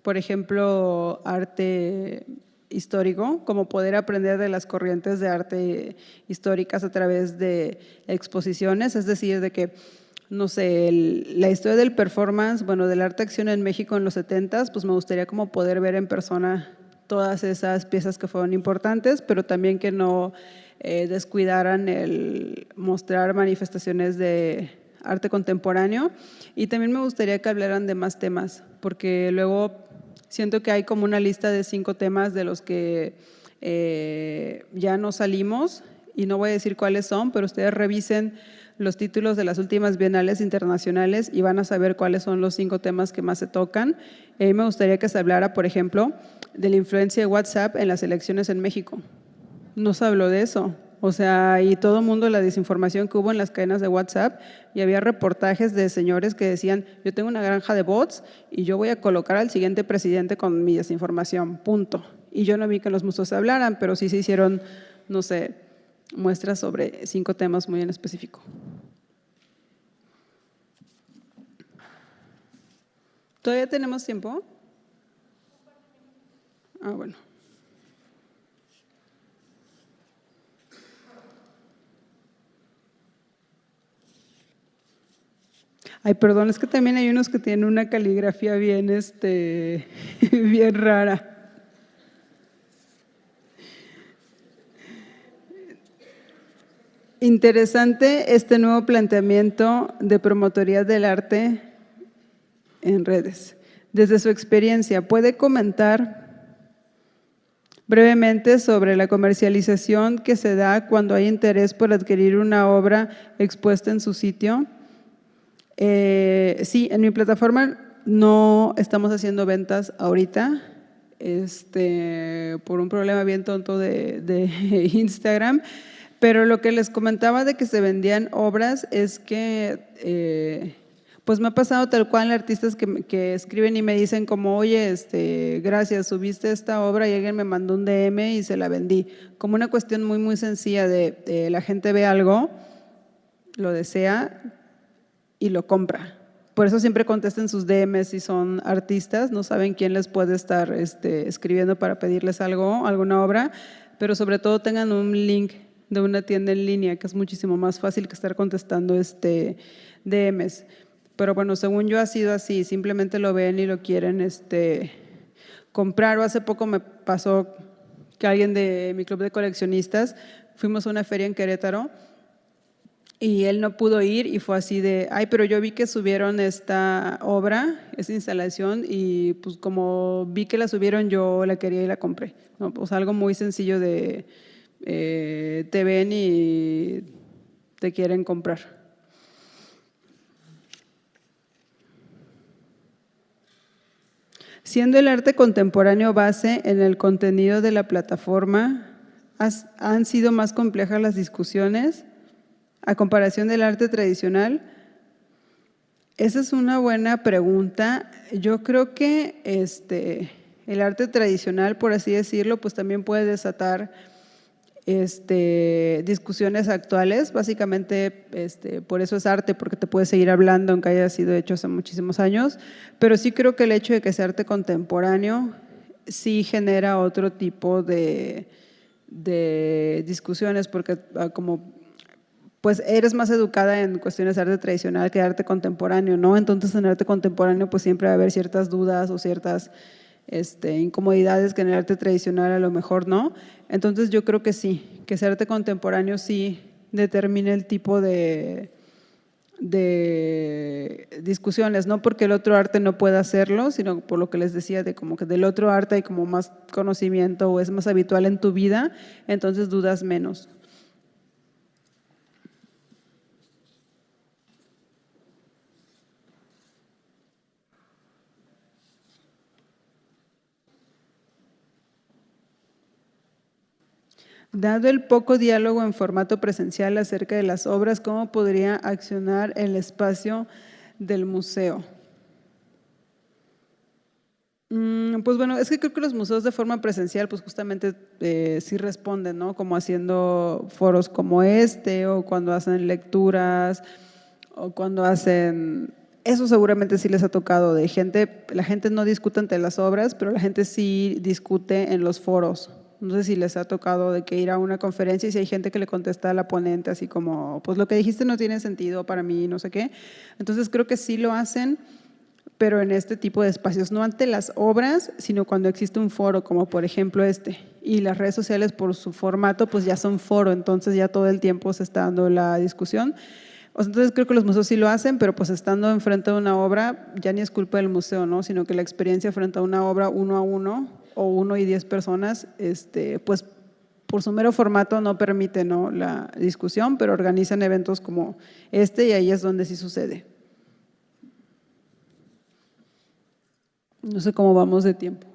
por ejemplo, arte histórico, como poder aprender de las corrientes de arte históricas a través de exposiciones, es decir, de que, no sé, la historia del performance, bueno, del arte acción en México en los 70s, pues me gustaría como poder ver en persona todas esas piezas que fueron importantes, pero también que no descuidaran el mostrar manifestaciones de arte contemporáneo. Y también me gustaría que hablaran de más temas, porque luego siento que hay como una lista de 5 temas de los que ya no salimos, y no voy a decir cuáles son, pero ustedes revisen los títulos de las últimas bienales internacionales y van a saber cuáles son los 5 temas que más se tocan. A mí me gustaría que se hablara, por ejemplo, de la influencia de WhatsApp en las elecciones en México. No se habló de eso. O sea, y todo el mundo, la desinformación que hubo en las cadenas de WhatsApp, y había reportajes de señores que decían, yo tengo una granja de bots y yo voy a colocar al siguiente presidente con mi desinformación, punto. Y yo no vi que los museos hablaran, pero sí se hicieron, no sé, muestras sobre 5 temas muy en específico. ¿Todavía tenemos tiempo? Ah, bueno. Ay, perdón, es que también hay unos que tienen una caligrafía bien, bien rara. Interesante este nuevo planteamiento de promotoría del arte en redes. Desde su experiencia, ¿puede comentar brevemente sobre la comercialización que se da cuando hay interés por adquirir una obra expuesta en su sitio? Sí, en mi plataforma no estamos haciendo ventas ahorita. por un problema bien tonto de Instagram. Pero lo que les comentaba de que se vendían obras es que pues me ha pasado tal cual artistas que escriben y me dicen como, oye, gracias, subiste esta obra y alguien me mandó un DM y se la vendí. Como una cuestión muy, muy sencilla de la gente ve algo, lo desea y lo compra. Por eso siempre contesten sus DMs si son artistas, no saben quién les puede estar escribiendo para pedirles algo, alguna obra, pero sobre todo tengan un link de una tienda en línea, que es muchísimo más fácil que estar contestando DMs. Pero bueno, según yo ha sido así, simplemente lo ven y lo quieren comprar. O hace poco me pasó que alguien de mi club de coleccionistas, fuimos a una feria en Querétaro y él no pudo ir y fue así de, ay, pero yo vi que subieron esta obra, esta instalación y pues como vi que la subieron yo la quería y la compré. No, pues algo muy sencillo de te ven y te quieren comprar. Siendo el arte contemporáneo base en el contenido de la plataforma, ¿han sido más complejas las discusiones a comparación del arte tradicional? Esa es una buena pregunta. Yo creo que el arte tradicional, por así decirlo, pues también puede desatar discusiones actuales. Básicamente por eso es arte, porque te puedes seguir hablando aunque haya sido hecho hace muchísimos años, pero sí creo que el hecho de que sea arte contemporáneo sí genera otro tipo de discusiones, porque como pues eres más educada en cuestiones de arte tradicional que de arte contemporáneo, ¿no? Entonces en arte contemporáneo pues siempre va a haber ciertas dudas o ciertas incomodidades que en el arte tradicional a lo mejor no. Entonces yo creo que sí, que ese arte contemporáneo sí determina el tipo de discusiones, no porque el otro arte no pueda hacerlo, sino por lo que les decía de como que del otro arte hay como más conocimiento o es más habitual en tu vida, entonces dudas menos. Dado el poco diálogo en formato presencial acerca de las obras, ¿cómo podría accionar el espacio del museo? Pues bueno, es que creo que los museos de forma presencial pues justamente sí responden, ¿no? Como haciendo foros como o cuando hacen lecturas o cuando hacen… Eso seguramente sí les ha tocado de gente, la gente no discute ante las obras, pero la gente sí discute en los foros. No sé si les ha tocado de que ir a una conferencia y si hay gente que le contesta a la ponente así como, pues lo que dijiste no tiene sentido para mí, no sé qué. Entonces creo que sí lo hacen, pero en este tipo de espacios, no ante las obras, sino cuando existe un foro, como por ejemplo y las redes sociales por su formato, pues ya son foro, entonces ya todo el tiempo se está dando la discusión. Entonces creo que los museos sí lo hacen, pero pues estando enfrente de una obra, ya ni es culpa del museo, ¿no? Sino que la experiencia frente a una obra 1-a-1 o 1 y 10 personas, pues por su mero formato no permite, ¿no?, la discusión, pero organizan eventos como y ahí es donde sí sucede. No sé cómo vamos de tiempo.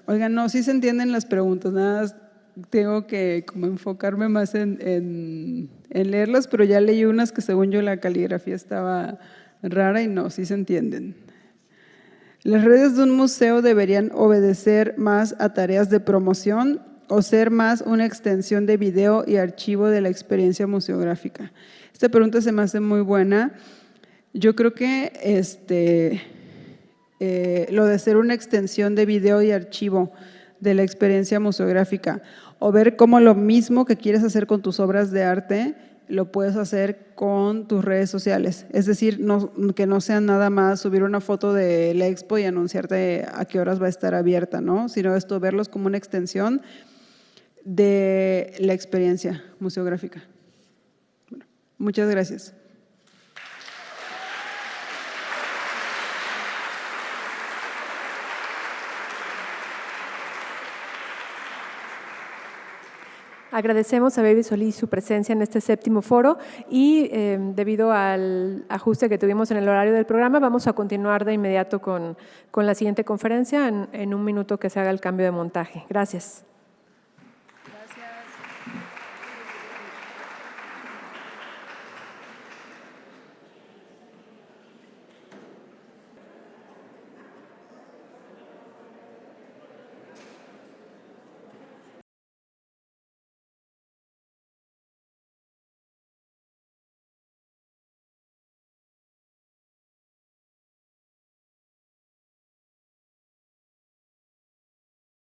Oigan, no, sí se entienden las preguntas, nada más tengo que como enfocarme más en leerlas, pero ya leí unas que según yo la caligrafía estaba rara y no, sí se entienden. ¿Las redes de un museo deberían obedecer más a tareas de promoción o ser más una extensión de video y archivo de la experiencia museográfica? Esta pregunta se me hace muy buena. Yo creo que lo de ser una extensión de video y archivo de la experiencia museográfica o ver cómo lo mismo que quieres hacer con tus obras de arte lo puedes hacer con tus redes sociales. Es decir, que no sea nada más subir una foto de la expo y anunciarte a qué horas va a estar abierta, ¿no? Sino verlos como una extensión de la experiencia museográfica. Bueno, muchas gracias. Agradecemos a Baby Solís su presencia en este 7º foro y debido al ajuste que tuvimos en el horario del programa, vamos a continuar de inmediato con la siguiente conferencia en un minuto que se haga el cambio de montaje. Gracias. Gracias.